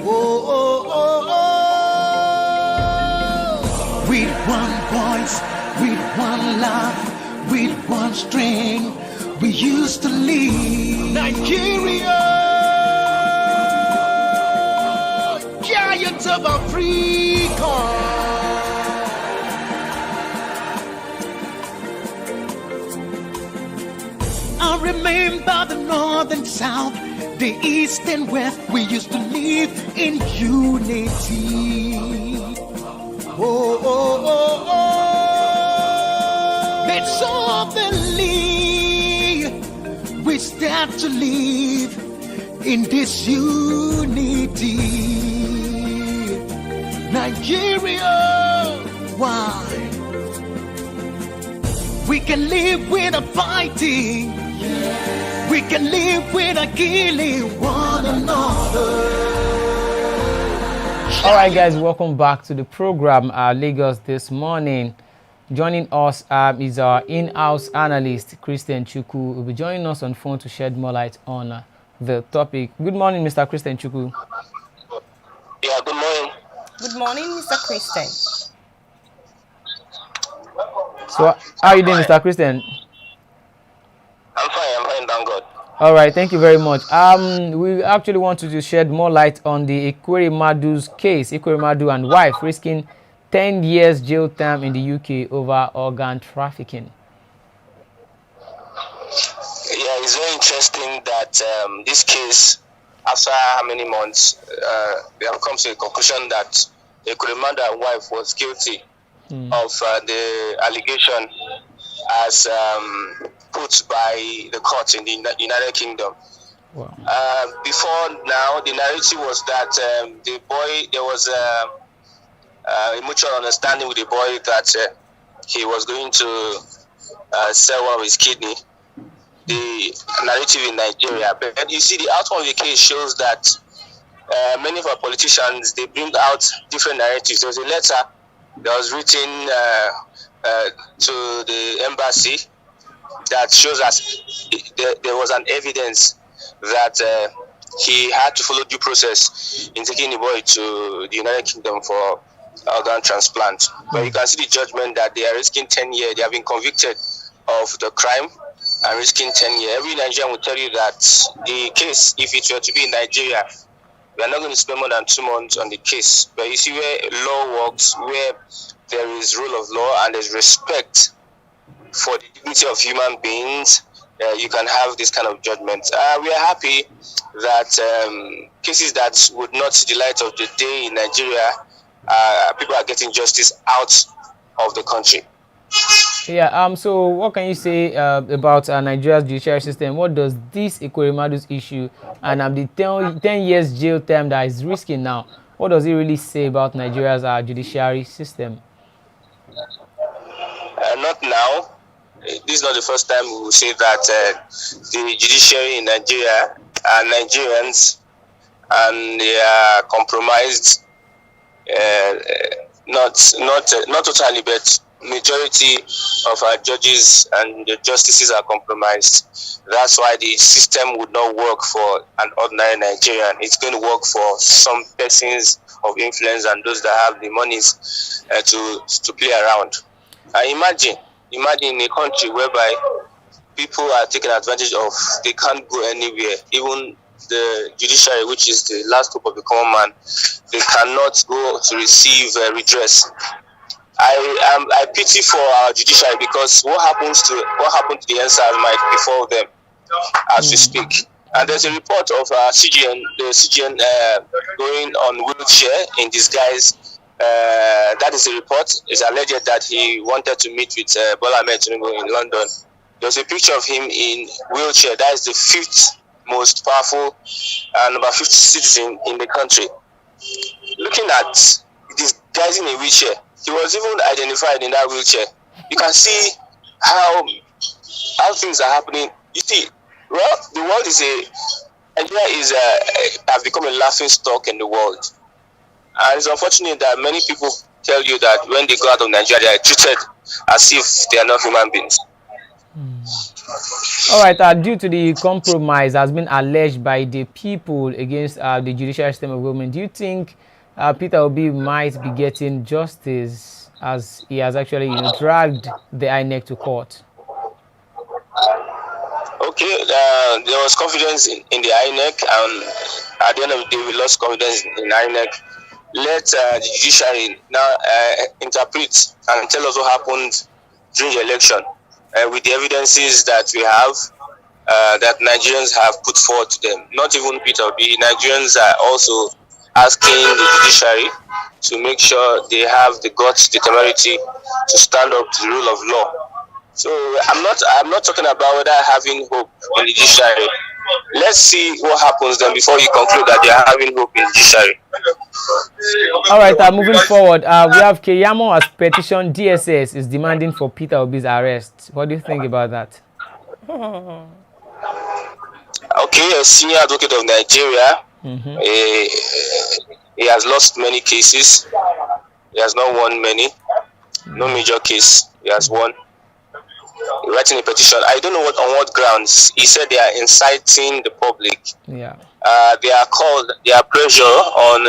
Oh, oh, oh, oh. With one voice, with one love, with one strength, we used to live. Nigeria, giants of Africa. I remember the north and south, the east and west, we used to live in unity. Oh, oh, oh, oh. Let's all believe we start to live in this unity. Nigeria, why? We can live without fighting. We can live without killing one another. All right, guys, welcome back to the program, Lagos This Morning. Joining us is our in-house analyst, Christian Chukwu, who will be joining us on phone to shed more light on the topic. Good morning, Mr. Christian Chukwu. Yeah, good morning. Good morning, Mr. Christian. So, how are you doing, Mr. Christian? I'm fine, thank God. All right, thank you very much. We actually want to shed more light on the Ekwerimadu's case. Ekweremadu and wife risking 10 years jail term in the UK over organ trafficking. Yeah, it's very interesting that this case, after how many months, they have come to a conclusion that Ekweremadu and wife was guilty of the allegation as put by the court in the United Kingdom. Wow. Before now, the narrative was that the boy, there was a mutual understanding with the boy that he was going to sell one of his kidney. The narrative in Nigeria, but you see, the outcome of the case shows that many of our politicians, they bring out different narratives. There was a letter that was written to the embassy that shows us there was an evidence that he had to follow due process in taking the boy to the United Kingdom for organ transplant. But you can see the judgment that they are risking 10 years. They have been convicted of the crime and risking 10 years. Every Nigerian will tell you that the case, if it were to be in Nigeria, we are not going to spend more than 2 months on the case. But you see where law works, where there is rule of law and there's respect for the dignity of human beings, you can have this kind of judgment. We are happy that cases that would not see the light of the day in Nigeria, people are getting justice out of the country. Yeah, so what can you say about Nigeria's judiciary system? What does this Ekweremadu's issue and the 10 years jail term that is risking now, what does it really say about Nigeria's judiciary system? Not now. This is not the first time we will say that the judiciary in Nigeria are Nigerians and they are compromised. Not totally, but majority of our judges and the justices are compromised. That's why the system would not work for an ordinary Nigerian. It's going to work for some persons of influence and those that have the monies to play around. Imagine a country whereby people are taken advantage of. They can't go anywhere. Even the judiciary, which is the last hope of the common man, they cannot go to receive redress. I pity for our judiciary because what happened to the NSAS might befall them as we speak. And there's a report of CGN going on wheelchair in disguise. That is a report. It's alleged that he wanted to meet with Bola Ahmed Tinubu in London. There's a picture of him in wheelchair. That is the 5th most powerful and number 50 citizen in the country. Looking at this guy in a wheelchair, he was even identified in that wheelchair. You can see how things are happening. You see, well, the world Nigeria has become a laughing stock in the world. And it's unfortunate that many people tell you that when they go out of Nigeria, they are treated as if they are not human beings. All right, due to the compromise has been alleged by the people against the judicial system of government, do you think Peter Obi might be getting justice as he has actually dragged the INEC to court? Okay, there was confidence in the INEC, and at the end of the day, we lost confidence in INEC. Let the judiciary now interpret and tell us what happened during the election with the evidences that we have, that Nigerians have put forward to them. Not even Peter Obi. Nigerians are also asking the judiciary to make sure they have the guts, the temerity to stand up to the rule of law. So I'm not talking about whether having hope in the judiciary. let's see what happens then before you conclude that they are having hope in judiciary. All right, moving forward, we have Keyamo Petitions Dss is demanding for Peter Obi's arrest. What do you think about that? Okay, a senior advocate of Nigeria. He has lost many cases. He has not won many. No major case. He has won. Writing a petition. I don't know on what grounds. He said they are inciting the public. Yeah. They are pressure on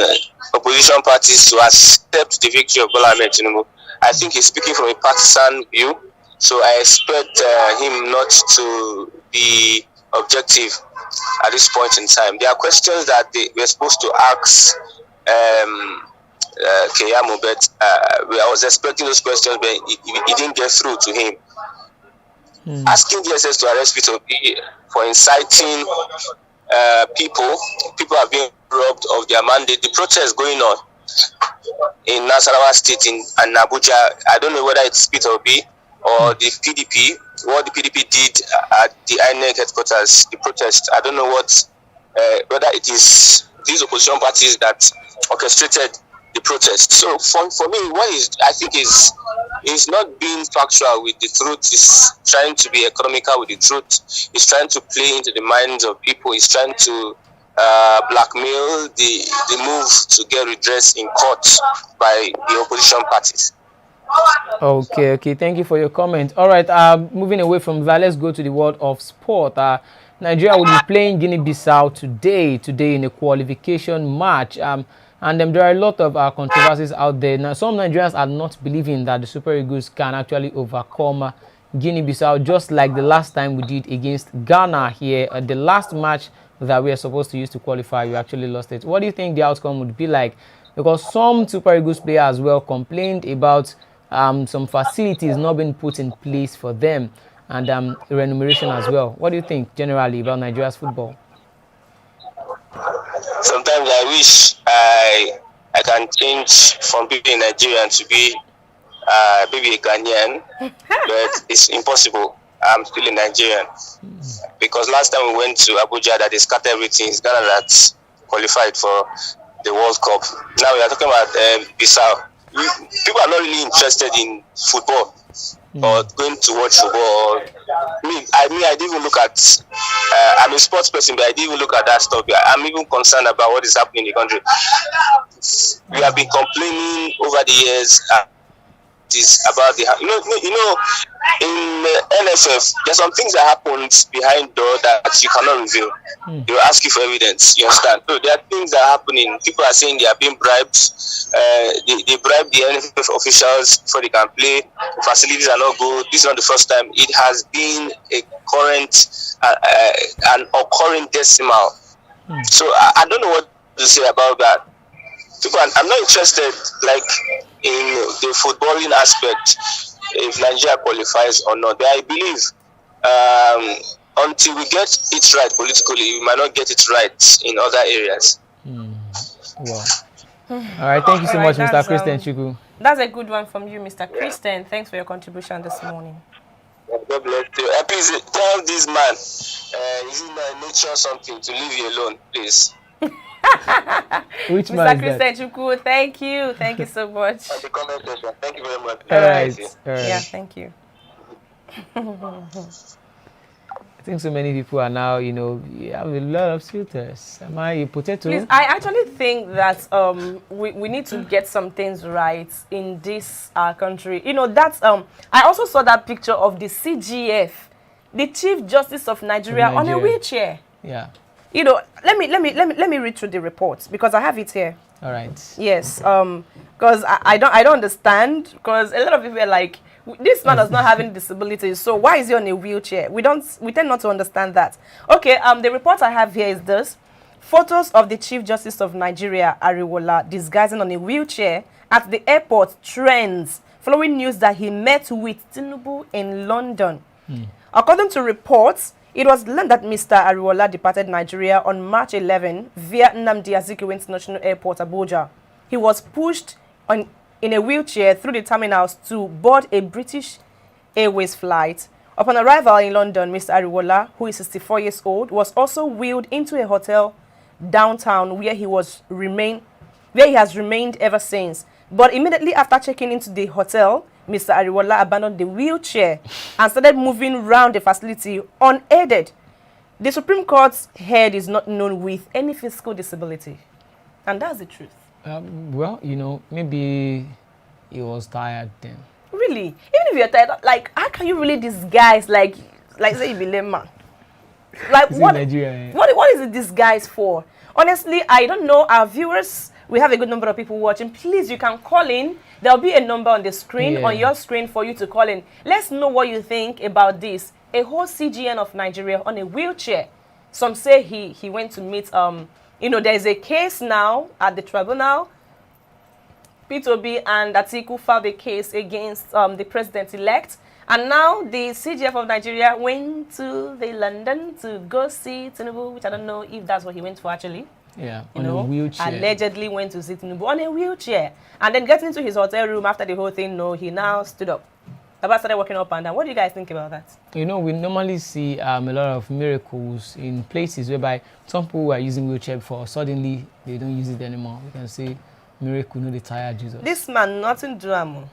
opposition parties to accept the victory of Bola Ahmed Tinubu. I think he's speaking from a partisan view, so I expect him not to be objective at this point in time. There are questions that they were supposed to ask Keyamo, but I was expecting those questions, but it didn't get through to him. Asking DSS to arrest Peter Obi for inciting people are being robbed of their mandate. The protest going on in Nasarawa State and Abuja, I don't know whether it's Peter Obi or the PDP, what the PDP did at the INEC headquarters, the protest. I don't know whether it is these opposition parties that orchestrated the protest. So for me, I think is not being factual with the truth. Is trying to be economical with the truth. Is trying to play into the minds of people. Is trying to blackmail the move to get redress in court by the opposition parties. Okay. Thank you for your comment. All right. Moving away from that, let's go to the world of sport. Nigeria will be playing Guinea-Bissau today in a qualification match. And there are a lot of controversies out there. Now, some Nigerians are not believing that the Super Eagles can actually overcome Guinea-Bissau, just like the last time we did against Ghana here. The last match that we are supposed to use to qualify, we actually lost it. What do you think the outcome would be like? Because some Super Eagles players as well complained about some facilities not being put in place for them and remuneration as well. What do you think generally about Nigeria's football? Sometimes I wish I can change from being Nigerian to be maybe a Ghanaian, but it's impossible. I'm still in Nigerian because last time we went to Abuja, that they scattered everything. It's Ghana that qualified for the World Cup. Now we are talking about Bissau. People are not really interested in football or going to watch football. I didn't even look at. I'm a sports person, but I didn't even look at that stuff. I'm even concerned about what is happening in the country. We have been complaining over the years. Is about the in NFF there's some things that happen behind door that you cannot reveal. They will ask you for evidence, you understand? So there are things that are happening. People are saying they are being bribed. They bribe the NFF officials before they can play. The facilities are not good. This is not the first time. It has been a current an occurring decimal. So I don't know what to say about that. I'm not interested like in the footballing aspect if Nigeria qualifies or not. But I believe until we get it right politically, we might not get it right in other areas. Wow. All right, thank you so much, Mr. Christian Chukwu. That's a good one from you, Mr. Christian. Thanks for your contribution this morning. God bless you. Please tell this man, is it my nature something to leave you alone, please? Which Mr. Christian Chukwu, thank you. Thank you so much. Thank you very much. All right. Yeah, thank you. I think so many people are now, you have a lot of suitors. Am I a potato? Please, I actually think that we need to get some things right in this country. That's I also saw that picture of the CGF, the Chief Justice of Nigeria, on a wheelchair. Yeah. Let me read through the report because I have it here. All right. Yes. Because I don't understand, because a lot of people are like, this man does not have any disabilities, so why is he on a wheelchair? We tend not to understand that. Okay, the report I have here is this. Photos of the Chief Justice of Nigeria, Ariwola, disguising on a wheelchair at the airport trends following news that he met with Tinubu in London. According to reports, it was learned that Mr. Ariwola departed Nigeria on March 11 via Nnamdi Azikiwe International Airport, Abuja. He was pushed in a wheelchair through the terminals to board a British Airways flight. Upon arrival in London, Mr. Ariwola, who is 64 years old, was also wheeled into a hotel downtown where he has remained ever since. But immediately after checking into the hotel, Mr. Ariwola abandoned the wheelchair and started moving around the facility unaided. The Supreme Court's head is not known with any physical disability. And that's the truth. Well, maybe he was tired then. Really? Even if you're tired, like, how can you really disguise, like say you be lame man? Like, what is the disguise for? Honestly, I don't know. Our viewers, we have a good number of people watching. Please, you can call in. There'll be a number on the screen, on your screen, for you to call in. Let's know what you think about this. A whole CGN of Nigeria on a wheelchair. Some say he went to meet, there's a case now at the tribunal. P2B and Atiku filed a case against the president-elect. And now the CGF of Nigeria went to London to go see Tinubu, which I don't know if that's what he went for actually. Yeah, on a wheelchair. Allegedly went to see Tinubu on a wheelchair. And then getting into his hotel room after the whole thing, he now stood up. Baba started walking up and down. What do you guys think about that? We normally see a lot of miracles in places whereby some people who are using wheelchair before, suddenly they don't use it anymore. We can say miracle, they tired Jesus. This man, nothing do him.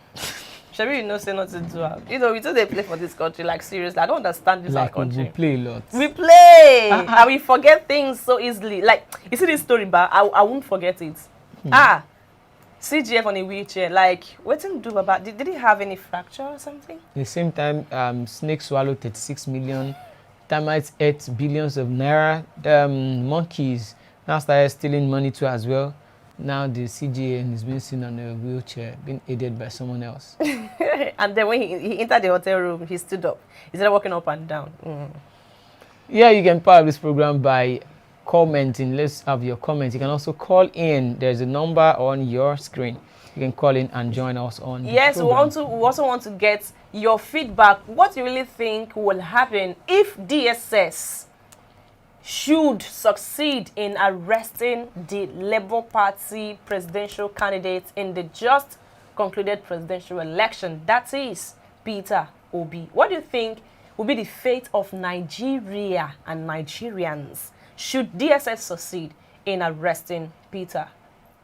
Shabby, say nothing do him. We do they play for this country, like seriously. I don't understand this country. We play a lot. We play! And we forget things so easily. Like, you see this story, but I won't forget it. CGF on a wheelchair, like, what did he do about? Did he have any fracture or something? At the same time, snake swallowed 36 million, termites ate billions of naira, monkeys now started stealing money too as well. Now the CGN is being seen on a wheelchair, being aided by someone else. And then when he entered the hotel room, he stood up. He started walking up and down. Yeah, you can part of this program by commenting. Let's have your comments. You can also call in. There's a number on your screen. You can call in and join us on the program. We also want to get your feedback. What you really think will happen if DSS should succeed in arresting the Labour Party presidential candidate in the just concluded presidential election, that is Peter Obi. What do you think will be the fate of Nigeria and Nigerians should DSS succeed in arresting Peter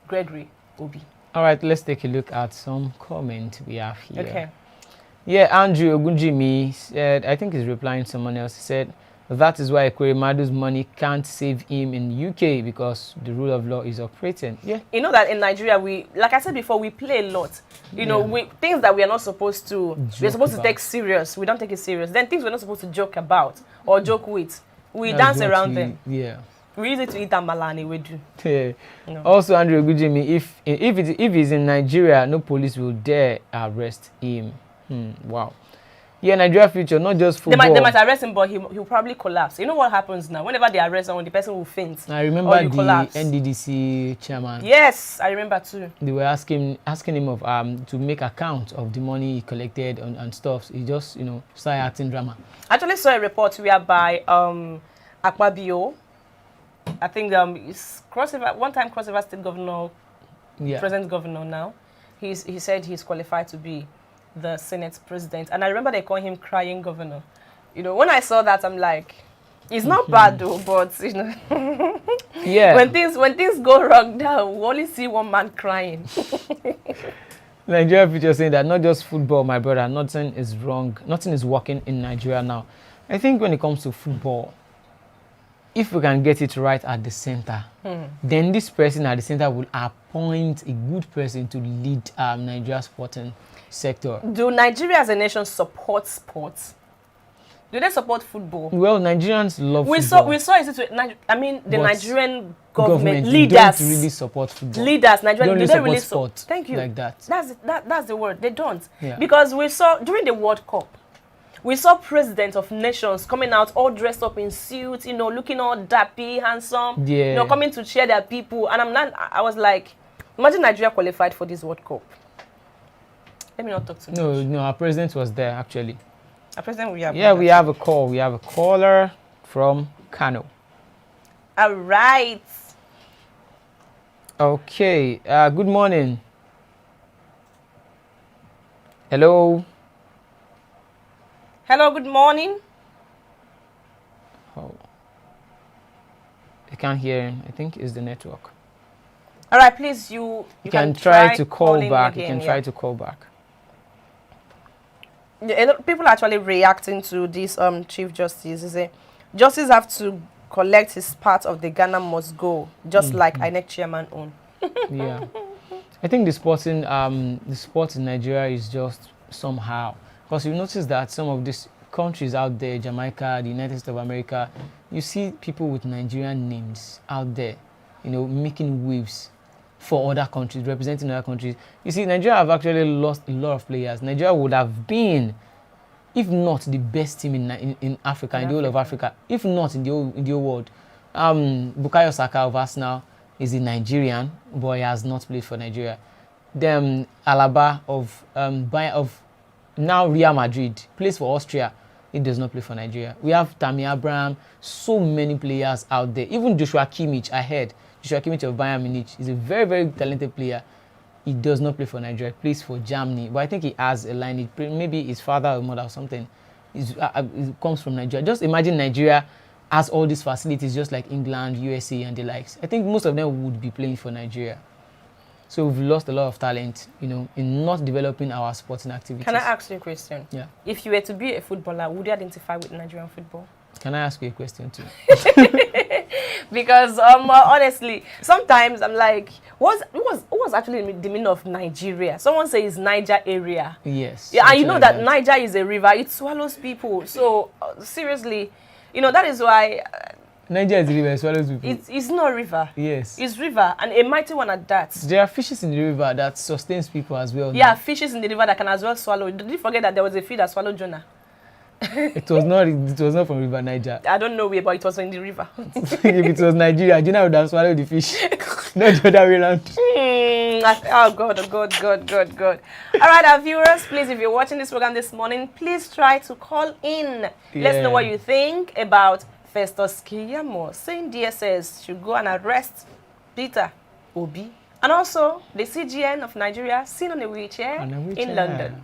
Gregory Obi? All right, let's take a look at some comment we have here. Okay. Yeah, Andrew Ogunjimi said, I think he's replying to someone else. He said, that is why Madu's money can't save him in UK because the rule of law is operating. Yeah. You know that in Nigeria, like I said before, we play a lot. Things that we are not supposed to, we're supposed to take serious. We don't take it serious. Then things we're not supposed to joke about or joke with, we dance around them. Yeah. We use it to eat amalani, we do. Yeah. No. Also, Andrew Gujimi, if he's in Nigeria, no police will dare arrest him. Wow. Yeah, Nigeria future, not just football. They might arrest him, but he'll probably collapse. You know what happens now? Whenever they arrest someone, the person will faint. I remember the collapse. NDDC chairman. Yes, I remember too. They were asking him of to make account of the money he collected and stuff. He just started acting drama. I actually saw a report whereby Akpabio, I think it's one-time Cross River State governor, present governor now. He said he's qualified to be the Senate president, and I remember they call him crying governor. When I saw that, I'm like, it's not bad though, but yeah. When things go wrong now, we only see one man crying. Nigeria future saying that not just football, my brother, nothing is wrong, nothing is working in Nigeria now. I think when it comes to football, if we can get it right at the center, then this person at the center will appoint a good person to lead Nigeria's sporting sector. Do Nigeria as a nation support sports? Do they support football? Well, Nigerians love football. We saw it. I mean, the Nigerian government leaders don't really support football. Leaders, Nigerian, do they really support? Thank you. Like that. That's the word. They don't. Yeah. Because we saw during the World Cup, we saw presidents of nations coming out all dressed up in suits, looking all dappy, handsome, coming to cheer their people. And I was like, imagine Nigeria qualified for this World Cup. Let me not talk too much. No, our president was there actually. Our president, we have a call. We have a caller from Kano. All right. Okay. Good morning. Hello. Hello, good morning. Oh. I can't hear him. I think it's the network. All right, please, you can try to call calling back. again, You can try to call back. A lot of people are actually reacting to this Chief Justice. They say justice have to collect his part of the Ghana must go, just like INEC chairman own. Yeah, I think the sport in Nigeria is just somehow, because you notice that some of these countries out there, Jamaica, the United States of America, you see people with Nigerian names out there, you know, making waves for other countries, representing other countries. You see, Nigeria have actually lost a lot of players. Nigeria would have been, if not the best team in Africa, in the whole of Africa, if not in the whole world. Bukayo Saka of Arsenal is a Nigerian, but he has not played for Nigeria. Then Alaba of now Real Madrid plays for Austria. He does not play for Nigeria. We have Tammy Abraham, so many players out there. Even Joshua Kimmich, I heard. Joshua Kimmich of Bayern Munich is a very, very talented player. He does not play for Nigeria. He plays for Germany. But I think he has a lineage. Maybe his father or mother or something it comes from Nigeria. Just imagine Nigeria has all these facilities just like England, USA, and the likes. I think most of them would be playing for Nigeria. So we've lost a lot of talent, you know, in not developing our sporting activities. Can I ask you a question? Yeah. If you were to be a footballer, would you identify with Nigerian football? Can I ask you a question too? Because honestly, sometimes I'm like, what was actually the meaning of Nigeria? Someone says Niger area. Yes. Yeah, and you know that Niger is a river. It swallows people. So seriously, you know, that is why Niger is a river, it swallows people. It's not a river. Yes. It's river, and a mighty one at that. There are fishes in the river that sustains people as well. Yeah, now. fishes in the river that can as well swallow. Did you forget that there was a fish that swallowed Jonah? It was not from River Niger. I don't know where, but it was in the river. If it was Nigeria, Jonah would have swallowed the fish. Not the other way around. Oh God. All right, our viewers, please, if you're watching this program this morning, please try to call in. Let's know what you think about Festus Keyamo saying DSS should go and arrest Peter Obi. And also, the CGN of Nigeria seen on a wheelchair in London.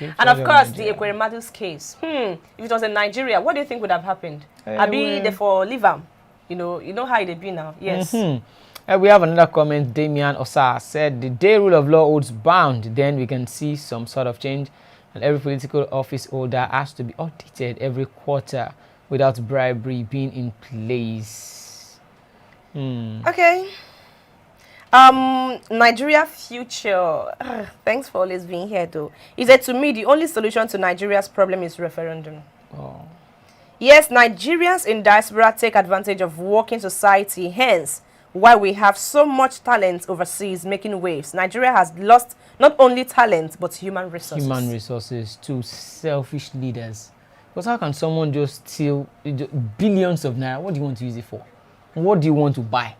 And of course, the Ekweremadu's case. If it was in Nigeria, what do you think would have happened? Abi, therefore, leave him. You know how it be now. Yes. We have another comment. Damian Osa said, the day rule of law holds bound, then we can see some sort of change. And every political office holder has to be audited every quarter without bribery being in place. Okay. Nigeria future. Thanks for always being here, though. He said, to me, the only solution to Nigeria's problem is referendum. Oh. Yes, Nigerians in diaspora take advantage of working society. Hence, why we have so much talent overseas making waves. Nigeria has lost not only talent, but human resources. Human resources to selfish leaders. Because how can someone just steal billions of naira? What do you want to use it for? What do you want to buy?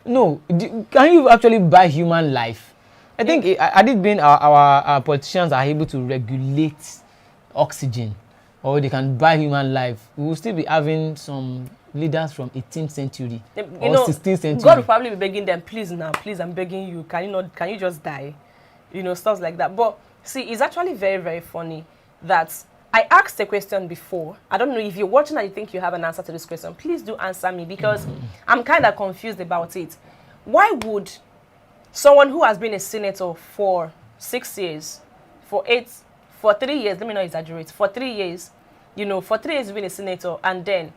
No, can you actually buy human life? I think had it been our politicians are able to regulate oxygen, or they can buy human life, we will still be having some leaders from 18th century or 16th century. God will probably be begging them, please now, please, I'm begging you, can you just die? You know, stuff like that. But see, it's actually very, very funny that I asked a question before. I don't know if you're watching and you think you have an answer to this question. Please do answer me, because I'm kind of confused about it. Why would someone who has been a senator for 6 years, for 3 years, let me not exaggerate, for 3 years, you know, for 3 years you've been a senator, and then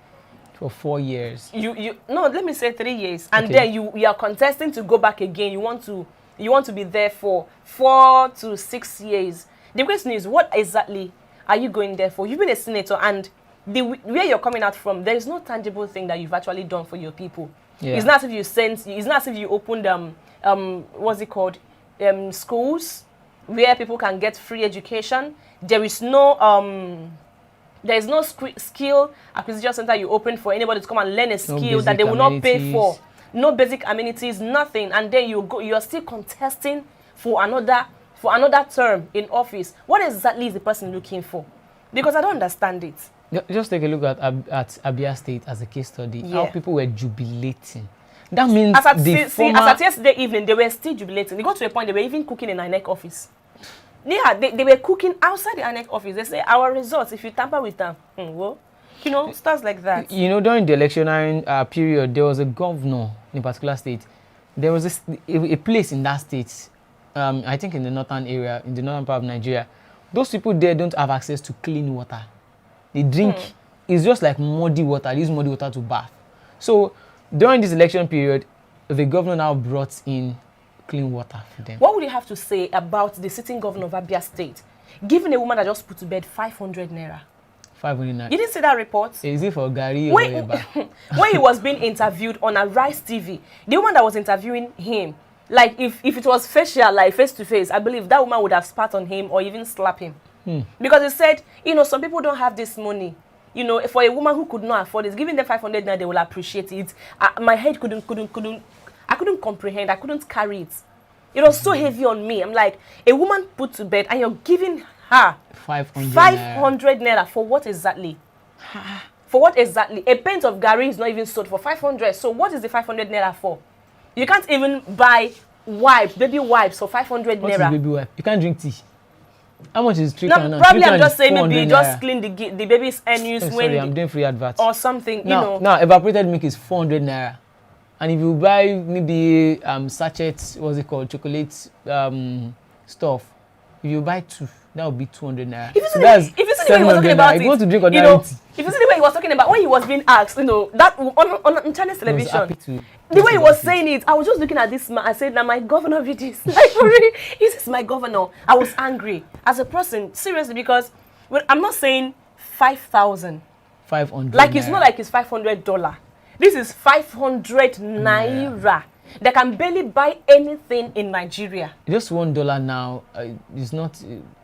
for 4 years. No, let me say 3 years, and then you are contesting to go back again. You want to be there for 4 to 6 years. The question is, what exactly are you going there for? You've been a senator, and where you're coming out from, there is no tangible thing that you've actually done for your people. Yeah. It's not as if you opened what's it called, schools where people can get free education. There is no skill acquisition center you open for anybody to come and learn a skill that they will not pay for. No basic amenities, nothing, and then you are still contesting for another term in office. What exactly is the person looking for? Because I don't understand it. Just take a look at Abia State as a case study. Yeah. How people were jubilating. That means as at yesterday evening, they were still jubilating. They got to a point they were even cooking in INEC office. Yeah, they were cooking outside the annex office. They say our results, if you tamper with them, well, you know, stuff like that. You know, during the electionary period, there was a governor in a particular state. There was a place in that state, I think in the northern area, in the northern part of Nigeria. Those people there don't have access to clean water. They drink, it's just like muddy water. They use muddy water to bath. So during this election period, the governor now brought in clean water for them. What would you have to say about the sitting governor of Abia State giving a woman that just put to bed 500 naira? 500 naira. You didn't see that report? Is it for Gary or when he was being interviewed on a Rice TV, the woman that was interviewing him, like if it was facial, like face to face, I believe that woman would have spat on him or even slapped him. Because he said, you know, some people don't have this money. You know, for a woman who could not afford it, giving them 500 naira, they will appreciate it. My head I couldn't comprehend. I couldn't carry it. It was so heavy on me. I'm like, a woman put to bed and you're giving her 500 naira for what exactly? For what exactly? A pint of Gary is not even sold for 500. So what is the 500 naira for? You can't even buy wipes, baby wipes for 500 naira. What is baby wipe? You can't drink tea. How much is 3 No, probably I'm just saying maybe just clean the baby's anus when sorry, I'm doing free adverts. or something, you know. Now evaporated milk is 400 naira. And if you buy maybe sachets, what's it called, chocolate stuff, if you buy 2, that would be 200 naira. If you see the way he was talking about it, you want to drink you know, if you see the way he was talking about when he was being asked, you know, that on Chinese television, the way he was saying it, I was just looking at this man. I said, "Now my governor did this. Like, for real, this is my governor." I was angry as a person, seriously, because I'm not saying 5,000. 500. Like it's not like it's $500. This is 500 naira. They can barely buy anything in Nigeria. Just $1 now is not.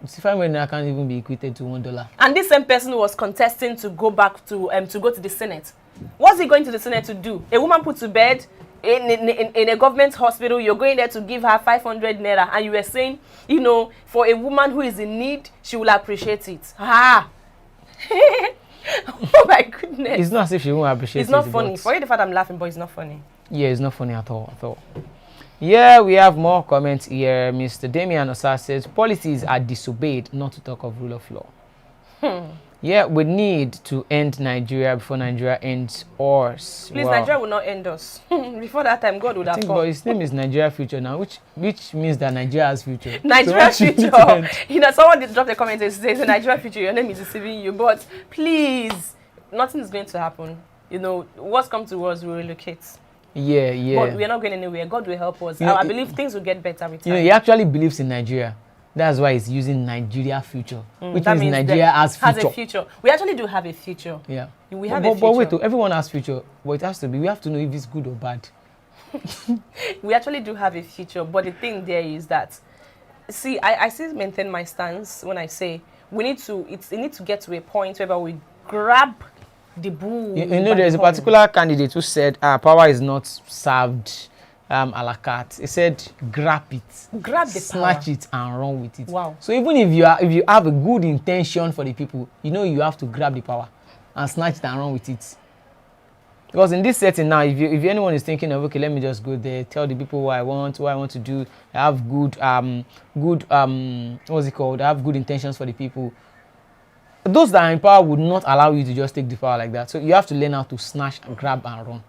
500 naira can't even be equated to $1. And this same person was contesting to go back to go to the Senate. What's he going to the Senate to do? A woman put to bed in a government hospital. You're going there to give her 500 naira, and you were saying, you know, for a woman who is in need, she will appreciate it. Ah. Oh my goodness. It's not as if she won't appreciate it. It's not funny. Forget the fact I'm laughing, but it's not funny. Yeah, it's not funny at all. Yeah, we have more comments here. Mr. Damian Osa says, policies are disobeyed, not to talk of rule of law. Yeah, we need to end Nigeria before Nigeria ends us. Please, wow. Nigeria will not end us. Before that time, God would have come. But his name is Nigeria Future now, which means that Nigeria has future. Nigeria Future. You know, someone did drop a comment and says, Nigeria Future, your name is deceiving you. But please, nothing is going to happen. You know, what's come to us will relocate. Yeah. But we're not going anywhere. God will help us. I believe things will get better with time. You know, he actually believes in Nigeria. That's why he's using Nigeria Future, which means Nigeria has a future. We actually do have a future. Yeah. We have a future. But wait, everyone has future. But it has to be. We have to know if it's good or bad. We actually do have a future. But the thing there is that, see, I still maintain my stance when I say we need to. It needs to get to a point where we grab the bull. You know, there's a particular candidate who said, power is not served a la carte. He said, grab it, grab the snatch power. It and run with it. Wow. So even if you have a good intention for the people, you know you have to grab the power and snatch it and run with it. Because in this setting now, if anyone is thinking of, okay, let me just go there, tell the people what I want to do, I have good what's it called? I have good intentions for the people. Those that are in power would not allow you to just take the power like that. So you have to learn how to snatch, grab, and run.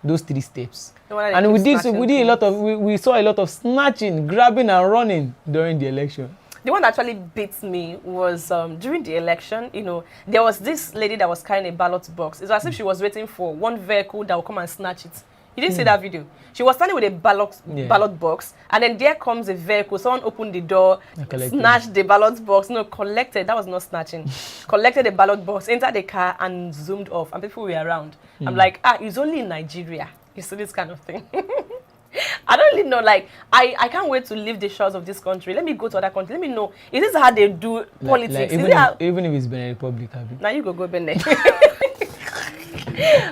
Those 3 steps. And we saw a lot of snatching, grabbing, and running during the election. The one that actually beats me was during the election, you know, there was this lady that was carrying a ballot box. It's as if she was waiting for one vehicle that will come and snatch it. You didn't see that video? She was standing with a ballot box, and then there comes a vehicle. Someone opened the door, snatched the ballot box. No, collected. That was not snatching. Collected the ballot box, entered the car, and zoomed off. And people were around. I'm like, it's only in Nigeria. You see this kind of thing. I don't really know. Like, I can't wait to leave the shores of this country. Let me go to other countries. Let me know. Is this how they do politics? Even if it's Benin Republic, now you go Benin.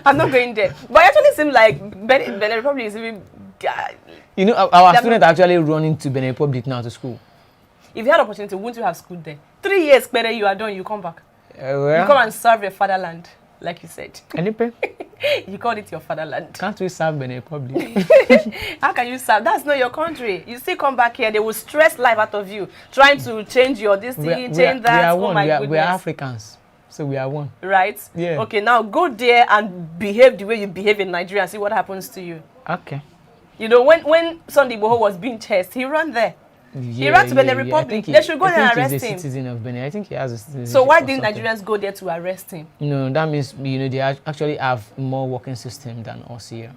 I'm not going there. But it actually seems like Benin Republic is even... You know, our students are actually running to Benin Republic now to school. If you had opportunity, wouldn't you have schooled there? 3 years, better you are done, you come back. Well, you come and serve your fatherland. like you said. Anype? You called it your fatherland. Can't we serve Benin Republic? How can you serve? That's not your country. You still come back here, they will stress life out of you, trying to change your this thing, change that. We are oh one. my goodness. We are Africans, so we are one. Right? Yeah. Okay, now go there and behave the way you behave in Nigeria and see what happens to you. Okay. You know, when Sunday Igboho was being chased, he ran there. He ran to Benin Republic. They should go there and arrest him. He's a citizen of Benin. I think he has a citizenship. So why didn't Nigerians go there to arrest him? No, that means, you know, they actually have more working system than us here.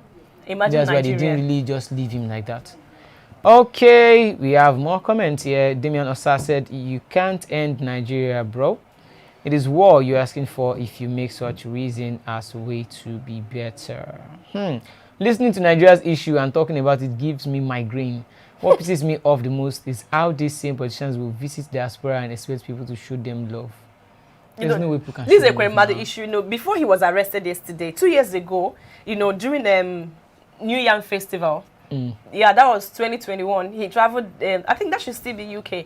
Imagine That's Nigeria. why they didn't really just leave him like that. Okay, we have more comments here. Damian Osa said, you can't end Nigeria, bro. It is war you're asking for if you make such reason as a way to be better. Listening to Nigeria's issue and talking about it gives me migraine. What pisses me off the most is how these same politicians will visit diaspora and expect people to show them love. There's no way people can. This is a Kwemada issue. You know, before he was arrested yesterday, 2 years ago, you know, during New Yam Festival, yeah, that was 2021. He traveled. I think that should still be UK.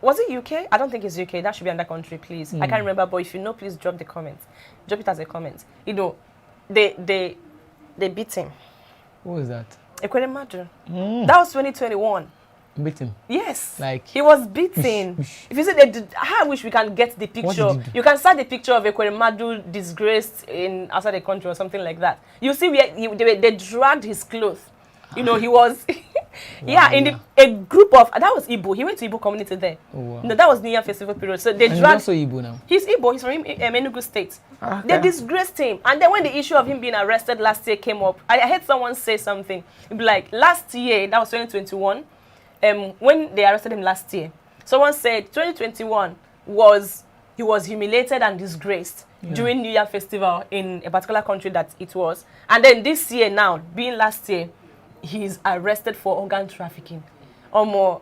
Was it UK? I don't think it's UK. That should be another country, please. I can't remember, but if you know, please drop the comment. Drop it as a comment. You know, they beat him. What was that? Ekweremadu. That was 2021. Beat him? Yes. Like he was beaten. If you say I wish we can get the picture. You can start the picture of Ekweremadu disgraced outside the country or something like that. You see where they dragged his clothes. You know, he was yeah, in a group of that was Igbo. He went to Igbo community there. Oh, wow. No, that was New Year Festival period. So they dragged. He's also Igbo now. He's Igbo. He's from Enugu State. Okay. They disgraced him. And then when the issue of him being arrested last year came up, I heard someone say something. It'd be like last year, that was 2021. When they arrested him last year, someone said 2021 he was humiliated and disgraced during New Year Festival in a particular country that it was. And then this year now, being last year, he's arrested for organ trafficking. Or more.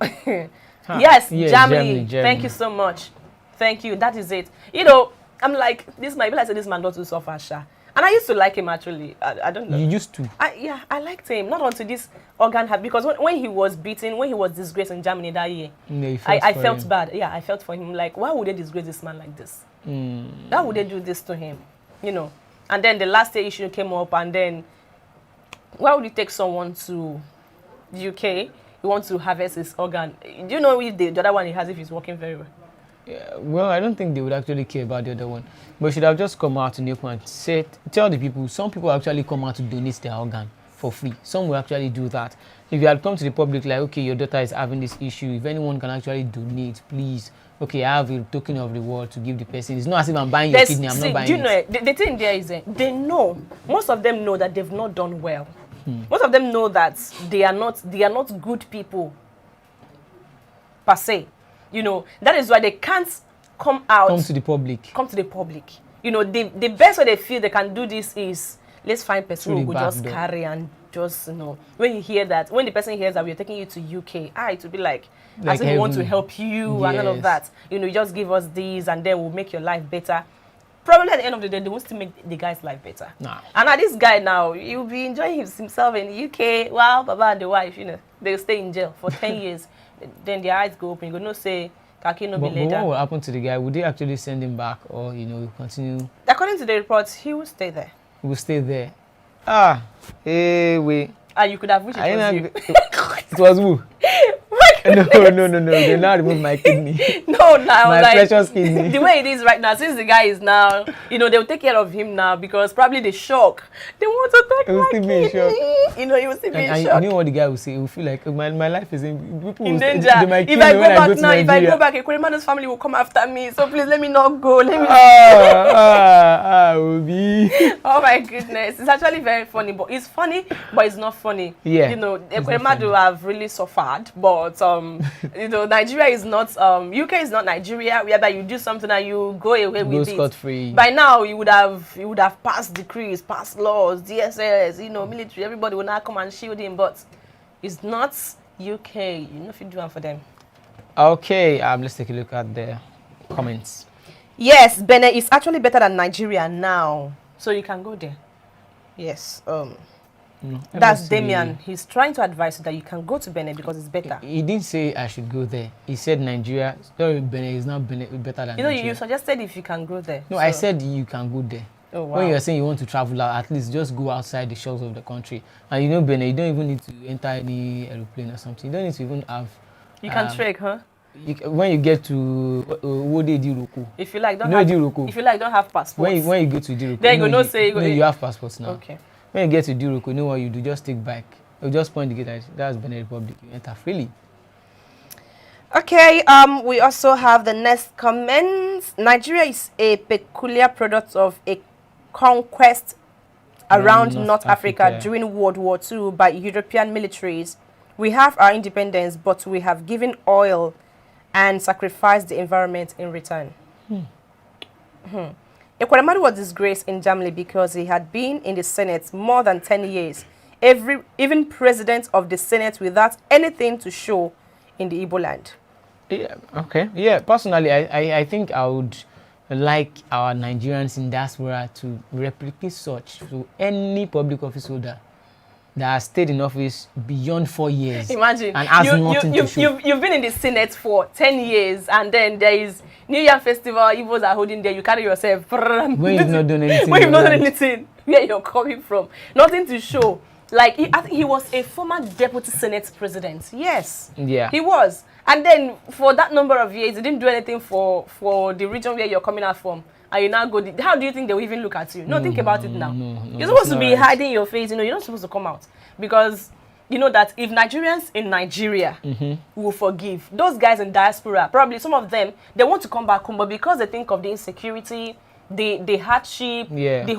Yes, Germany. Thank you so much. Thank you. That is it. You know, I'm like, this might be like this man not to suffer, Sha. And I used to like him actually. I don't know. You used to? Yeah, I liked him. Not until this organ had, because when he was beaten, when he was disgraced in Germany that year, I felt bad. Yeah, I felt for him. Like, why would they disgrace this man like this? Why would they do this to him? You know. And then the last year issue came up, and then why would you take someone to the UK? You want to harvest his organ. Do you know if the other one he has, if he's working very well? Yeah, well, I don't think they would actually care about the other one. But should have just come out in the open and tell the people. Some people actually come out to donate their organ for free. Some will actually do that. If you had come to the public like, okay, your daughter is having this issue, if anyone can actually donate, please. Okay, I have a token of reward to give the person. It's not as if I'm buying your kidney, I'm not buying it. Do you know, the thing there is, they know, most of them know that they've not done well. Most of them know that they are not good people, per se. You know, that is why they can't come out. Come to the public. You know, the best way they feel they can do this is, let's find person who will just carry and just, you know, when you hear that, when the person hears that we're taking you to UK, it will be like as if we want to help you and all of that. You know, you just give us these and then we'll make your life better. Probably at the end of the day, they want to make the guy's life better. Nah. And now this guy now, he'll be enjoying himself in the UK. Well, Baba and the wife, you know, they'll stay in jail for 10 years. Then their eyes go open. You go no say, Kaki no be later. But what will happen to the guy? Would they actually send him back, or you know, continue? According to the reports, he will stay there. He will stay there. Wait. You could have wished it was you. It was who? No. They now remove my kidney. No, now my precious kidney. The way it is right now, since the guy is now, you know, they'll take care of him now because probably the shock. They want to take my kidney. You know, he will still be in shock. You know what the guy will say? He will feel like my life is in danger. If I go back, Ekwerimadu's family will come after me. So please let me not go. Let me. Obi. Oh my goodness, it's actually very funny, but it's funny, but it's not funny. Yeah. You know, Ekweremadu have really suffered, but you know, Nigeria is not UK is not Nigeria, whereby you do something and you go away with it. Scot-free. By now you would have passed decrees, passed laws, DSS, you know, military, everybody will now come and shield him, but it's not UK. You know if you do one for them. Okay, let's take a look at the comments. Yes, Benin is actually better than Nigeria now. So you can go there. Yes. That's Damian. He's trying to advise you that you can go to Benin because it's better. He didn't say I should go there. He said Nigeria, Benin is not better than Nigeria. You know, you suggested if you can go there. No, so I said you can go there. Oh, wow. When you're saying you want to travel out, at least just go outside the shores of the country. And you know, Benin, you don't even need to enter any aeroplane or something. You don't need to even have. You can trek, huh? When you get to Wode Diroko. If you like, don't you know have. Diroko. If you like, don't have passports. When you go to Diroko, then you know say you have passports now. Okay. When you get to Diroko, you know what you do? Just take bike. You just point the gate. That's Benin Republic. You enter freely. Okay, we also have the next comments. Nigeria is a peculiar product of a conquest around North Africa during World War II by European militaries. We have our independence, but we have given oil and sacrificed the environment in return. Ekweremadu was disgraced in Germany because he had been in the Senate more than 10 years. Even president of the Senate without anything to show in the Igbo land. Yeah, okay. Yeah, personally, I think I would like our Nigerians in diaspora to replicate such to any public office holder that has stayed in office beyond 4 years. Imagine. And has nothing to show. You've been in the Senate for 10 years and then there is New Year Festival, Igbos are holding there, you carry yourself. When you've not done anything. When you've not done anything, where you're coming from. Nothing to show. Like, I think he was a former deputy Senate president. Yes. Yeah. He was. And then for that number of years, he didn't do anything for the region where you're coming out from. And you now go, how do you think they will even look at you? No, think about it now. You're supposed to be hiding your face, you know, you're not supposed to come out. Because you know that if Nigerians in Nigeria will forgive, those guys in diaspora, probably some of them, they want to come back home, but because they think of the insecurity, the hardship, the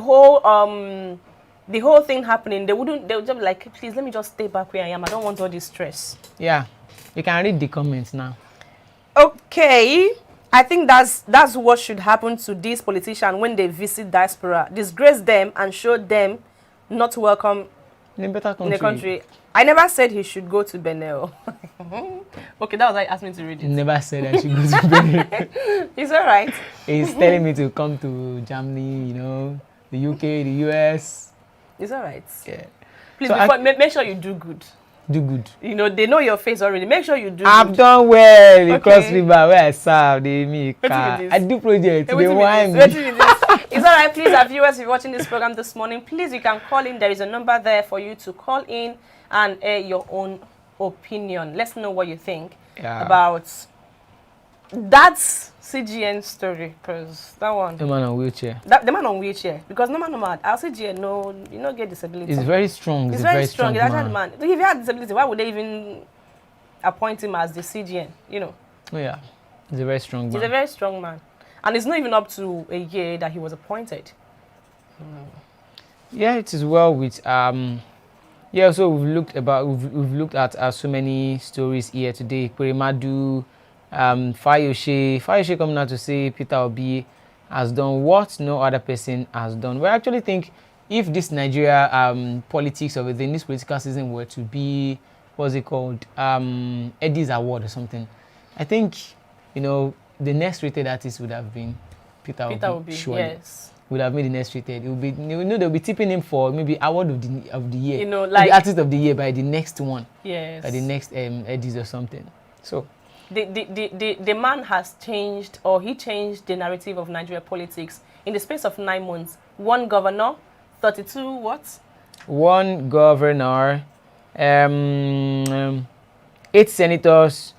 whole thing happening, they would just be like, please, let me just stay back where I am. I don't want all this stress. Yeah. You can read the comments now. Okay. I think that's what should happen to these politicians when they visit diaspora. Disgrace them and show them not welcome in a better country. In the country. I never said he should go to Benin. Okay, that was like asking me to read it. Never said I should go to Benin. It's all right. He's telling me to come to Germany, you know, the UK, the US. It's all right. Yeah. Please, so make sure you do good. Do good. You know, they know your face already. Make sure you do I've good. done well. The Cross River where I serve, they make I do projects. It's all right, please, our viewers, if you're watching this program this morning, please, you can call in. There is a number there for you to call in and air your own opinion. Let's know what you think about that CGN story, because that one. The man on wheelchair. The man on wheelchair. Because no man, our CGN, no, you don't get disability. It's very strong. It's very strong. It's actually man. If he had disability, why would they even appoint him as the CGN? You know. Oh yeah, he's a very strong man. He's a very strong man, and it's not even up to a year that he was appointed. Yeah, it is well with yeah. So we've looked at so many stories here today. Ekweremadu, Fayose coming out to say Peter Obi has done what no other person has done. We actually think if this Nigeria politics of it, in this political season were to be, what's it called, Eddie's Award or something, I think, you know, the next rated artist would have been Peter Obi, surely. Yes. Would have made the next rated. It would be, you know, they'll be tipping him for maybe award of the year. You know, like the artist of the year by the next one. Yes. By the next Eddie's or something. So the man has changed, or he changed the narrative of Nigeria politics in the space of 9 months. One governor, 32 what? One governor, 8 senators,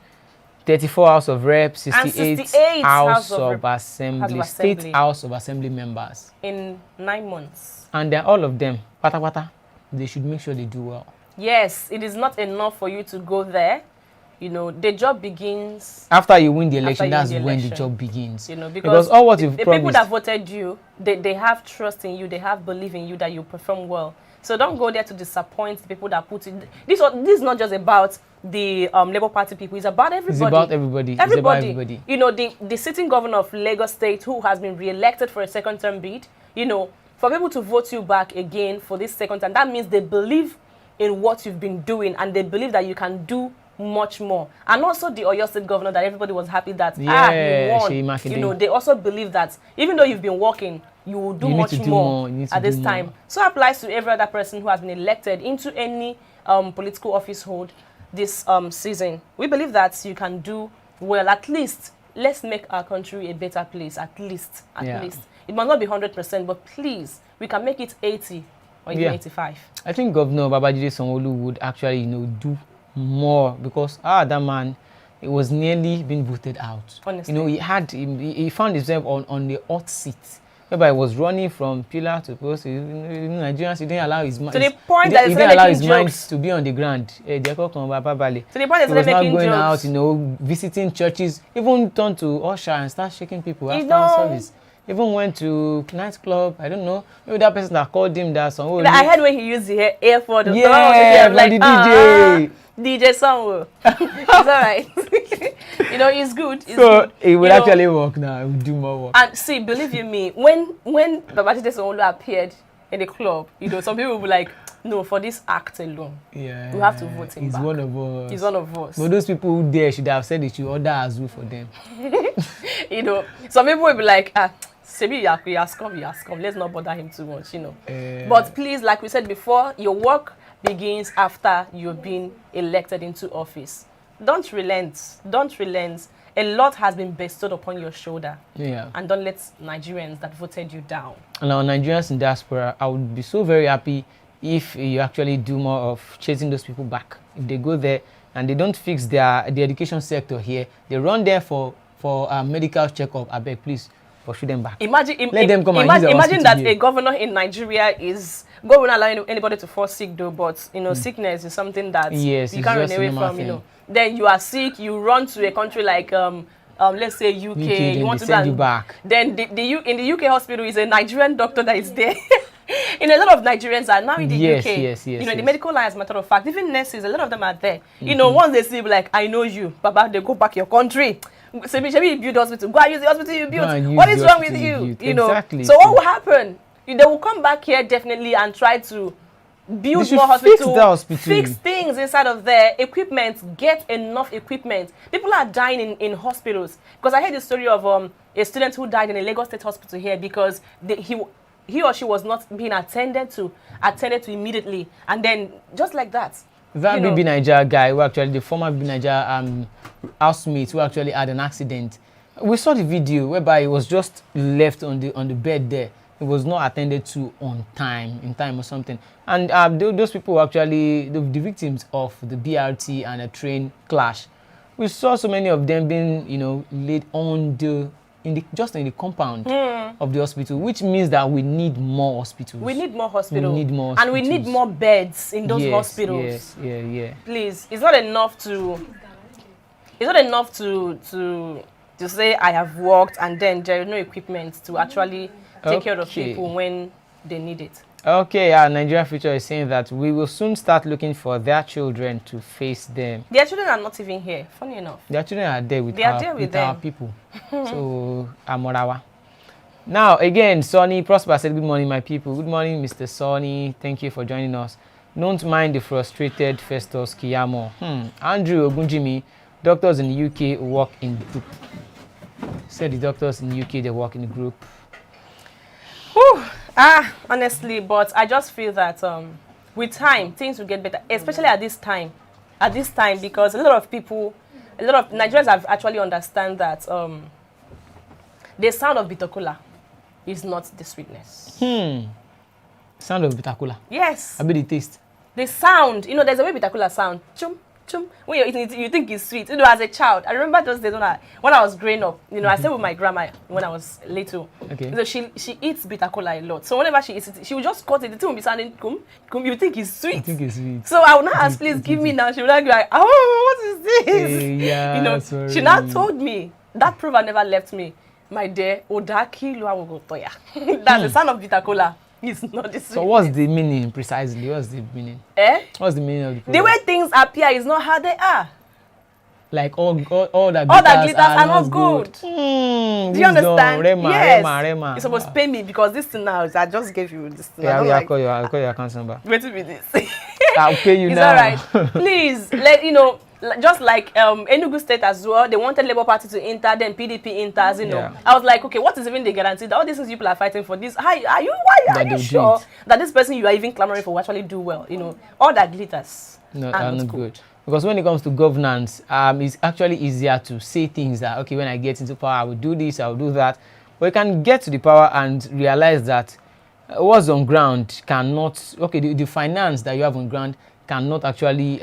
34 House of Reps, 68 House of Assembly, State House of Assembly members. In 9 months. And they're all of them, pata pata, they should make sure they do well. Yes, it is not enough for you to go there. You know, the job begins after you win the election. That's when the job begins. You know, because all what you've the promised, people that voted you, they have trust in you, they have belief in you that you perform well. So don't go there to disappoint the people that put it. This is not just about the Labour Party people. It's about everybody. It's about everybody. It's about everybody. You know, the sitting governor of Lagos State, who has been re-elected for a second term bid. You know, for people to vote you back again for this second time, that means they believe in what you've been doing and they believe that you can do much more. And also the Oyo State governor that everybody was happy that you won. You know, they also believe that even though you've been working, you will do much more at this time. So it applies to every other person who has been elected into any political office hold this season. We believe that you can do well. At least let's make our country a better place. At least. It must not be 100%, but please, we can make it 80 or even 85. I think Governor Babajide Sanwo-Olu would actually, do more because that man, it was nearly being voted out. Honestly. He found himself on the hot seat, whereby he was running from pillar to post. Nigerians, he didn't allow his mind. To the point that he didn't allow his mind to be on the ground. To the point that he was not going out, visiting churches, even turned to usher and start shaking people after service. Even went to nightclub. I don't know. Maybe that person that called him that song. I heard when he used the earphone. Yeah, like the DJ. DJ Sanwo. It's alright. It's good. It's good. It will actually work now. It will do more work. And see, believe you me, when Babajide Sanwo-Olu appeared in the club, some people will be like, no, for this act alone, we have to vote him back. He's one of us. He's one of us. But those people who there should have said they should order Azu for them. Some people will be like, Sebi, he has come. Let's not bother him too much, But please, like we said before, your work begins after you've been elected into office. Don't relent. A lot has been bestowed upon your shoulder. Yeah. And don't let Nigerians that voted you down. And our Nigerians in diaspora, I would be so very happy if you actually do more of chasing those people back. If they go there and they don't fix the education sector here, they run there for a medical checkup. I beg, please, pursue them back. Imagine that a governor in Nigeria is God won't allow anybody to fall sick though, but sickness is something that you can't run away from. Then you are sick, you run to a country like let's say UK, you want to send you back. Then in the UK hospital is a Nigerian doctor that is there. A lot of Nigerians are now in the UK. Yes. The medical line, as a matter of fact, even nurses, a lot of them are there. Once they see like, I know you, Baba, they go back your country. So maybe you build hospital. Go and use the hospital you built. What is wrong with you? Exactly. So what will happen? They will come back here definitely and try to build more hospitals, fix things inside of their equipment, get enough equipment. People are dying in hospitals. Because I heard the story of a student who died in a Lagos State hospital here because he or she was not being attended to immediately. And then just like that. That BB Niger guy the former BB Niger housemate who actually had an accident. We saw the video whereby he was just left on the bed there. It was not attended to in time or something. And those people were actually the victims of the BRT and a train clash. We saw so many of them being, laid on in the compound of the hospital, which means that we need more hospitals. We need more hospitals. And we need more beds in those hospitals. Yeah. Please, it's not enough to say I have worked and then there is no equipment to actually take care of people when they need it. Okay, our Nigerian Future is saying that we will soon start looking for their children to face them. Their children are not even here, funny enough. Their children are there with our people. So, Amorawa. Now, again, Sonny Prosper said, good morning, my people. Good morning, Mr. Sonny. Thank you for joining us. Don't mind the frustrated Festus Keyamo. Andrew Ogunjimi, doctors in the UK work in group. Said the doctors in the UK, they work in a group. Whew. Honestly, but I just feel that with time, things will get better, especially at this time. Because a lot of Nigerians have actually understand that the sound of bitter cola is not the sweetness. Sound of bitter cola? Yes. I bet the taste. The sound, there's a way bitter cola sound. Chum, chum. When you think it's sweet. As a child, I remember those days when I was growing up. I stayed with my grandma when I was little. Okay. So she eats bitter cola a lot. So whenever she eats it, she will just cut it. The thing will be sounding kum. You think it's sweet. I think it's sweet. So I will not ask, please give me now. She will be like, oh, what is this? Yeah. She now told me that proverb never left me. My dear, Odaki Luawogotoya. That's the sound of bitter cola. It's not the sweetness. So what's the meaning precisely? What's the meaning? What's the meaning of the proverb? The way things appear is not how they are. Like all that glitters are not good. Do you understand? Yes. Rema. You're supposed to pay me because this thing now I just gave you this thing. Yeah, I'll call your account number. Wait to be this. I'll pay you now. It's alright. Please, just like Enugu State as well, they wanted Labour Party to enter, then PDP enters, Yeah. I was like, okay, what is even the guarantee that all these things people are fighting for this? Why are you sure that this person you are even clamoring for will actually do well? All that glitters are not good. Because when it comes to governance, it's actually easier to say things that, okay, when I get into power, I will do this, I will do that. But you can get to the power and realize that what's on ground cannot, okay, the finance that you have on ground cannot actually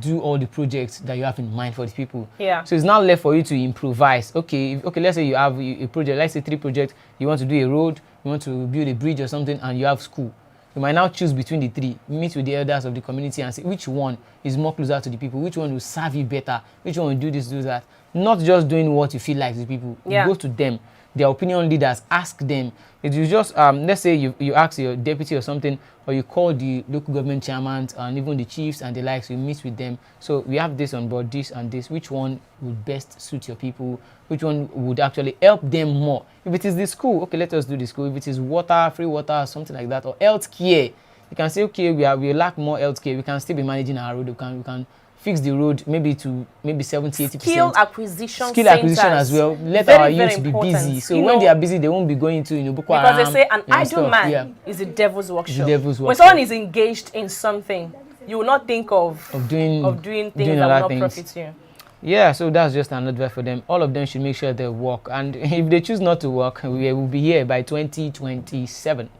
do all the projects that you have in mind for the people. Yeah. So it's now left for you to improvise. Okay, let's say you have a project, let's say 3 projects, you want to do a road, you want to build a bridge or something, and you have school. You might now choose between the 3, meet with the elders of the community and see which one is more closer to the people, which one will serve you better, which one will do this, do that. Not just doing what you feel like to the people. Yeah. Go to them, their opinion leaders, ask them. If you just, let's say you ask your deputy or something, or you call the local government chairman and even the chiefs and the likes, you meet with them. So we have this on board, this and this. Which one would best suit your people? Which one would actually help them more? If it is the school, okay, let us do the school. If it is water, free water, something like that, or health care, you can say, okay, we lack more health care. We can still be managing our road. We can fix the road maybe to 70-80%. Skill acquisition as well. Let very, our youth be busy. So when they are busy, they won't be going to Boko Haram. Because they say an idle man is the devil's workshop. The devil's workshop. When someone is engaged in something, you will not think of doing things that will not profit you. Yeah, so that's just an advice for them. All of them should make sure they work. And if they choose not to work, we will be here by 2027.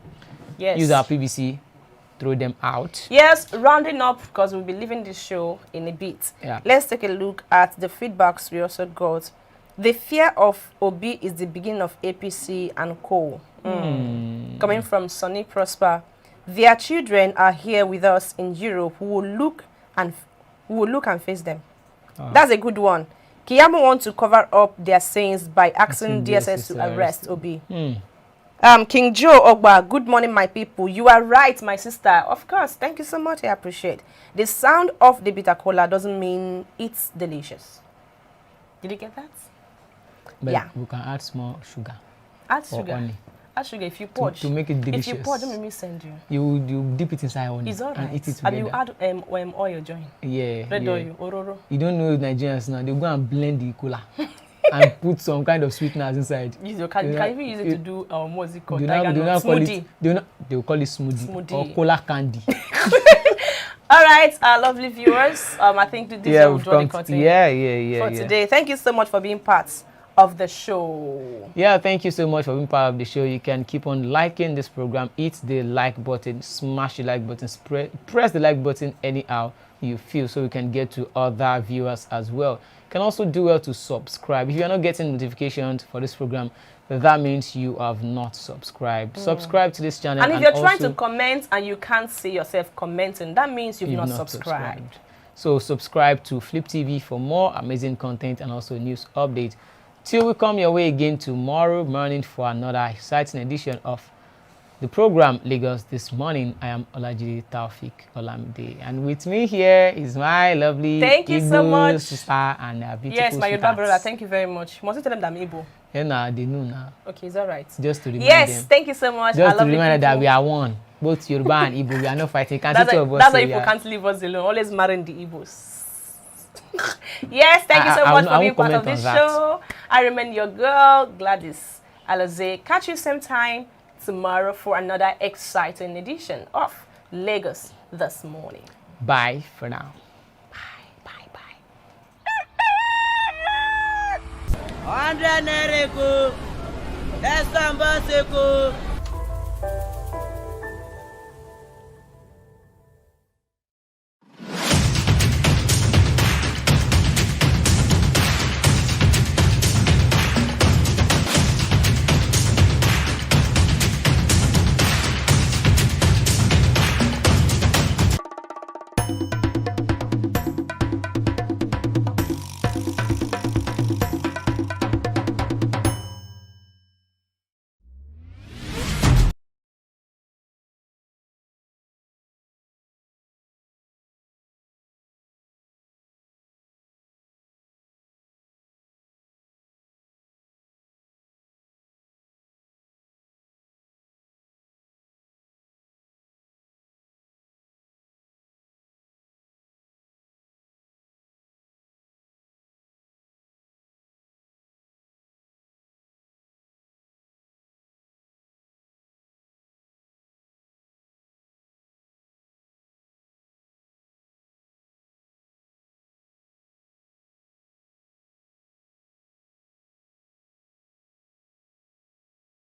Yes. Use our PVC. Throw them out. Yes, rounding up because we'll be leaving this show in a bit. Yeah. Let's take a look at the feedbacks we also got. The fear of Obi is the beginning of APC and co. Coming from Sonny Prosper. Their children are here with us in Europe who will look and face them. That's a good one. Keyamo wants to cover up their sins by asking DSS to arrest Obi. King Joe Ogba, good morning, my people. You are right, my sister. Of course, thank you so much. I appreciate. The sound of the bitter cola doesn't mean it's delicious. Did you get that? But yeah. we can add small sugar. Add sugar. Honey. Add sugar if you purge. To make it delicious. If you purge, don't make me send you. You dip it inside honey. It's all right. And eat it together. And you add oil join. Yeah. Red oil, ororo. You don't know Nigerians now. They go and blend the cola. And put some kind of sweeteners inside. You can even use it to do what's it called? Smoothie. They will call it smoothie. Or cola candy. All right, our lovely viewers. I think this will draw the curtain. For today. Thank you so much for being part of the show. Yeah, thank you so much for being part of the show. You can keep on liking this program. Hit the like button, smash the like button, press the like button anyhow you feel, so we can get to other viewers as well. You can also do well to subscribe. If you are not getting notifications for this program, that means you have not subscribed. Subscribe to this channel. And if you're trying to comment and you can't see yourself commenting, that means you've not subscribed. So subscribe to Flip TV for more amazing content and also news updates. Till we come your way again tomorrow morning for another exciting edition of the program Lagos This Morning. I am Olajide Taufik Olamide, and with me here is my lovely Igbo sister and beautiful yes, my Yoruba brother. Thank you very much. Must you tell them that I'm Igbo? Yeah, nah, they know now. Okay, it's all right. Just to remind them. Yes, thank you so much. Just to remind them that we are one. Both Yoruba and Igbo, we are not fighting. That's why people can't leave us alone. Always marrying the Igbos. Yes, thank you so much for being part of this show. I remain your girl, Gladys Alaze. Catch you same time tomorrow for another exciting edition of Lagos This Morning. Bye for now. Bye. 100 naira, let's go.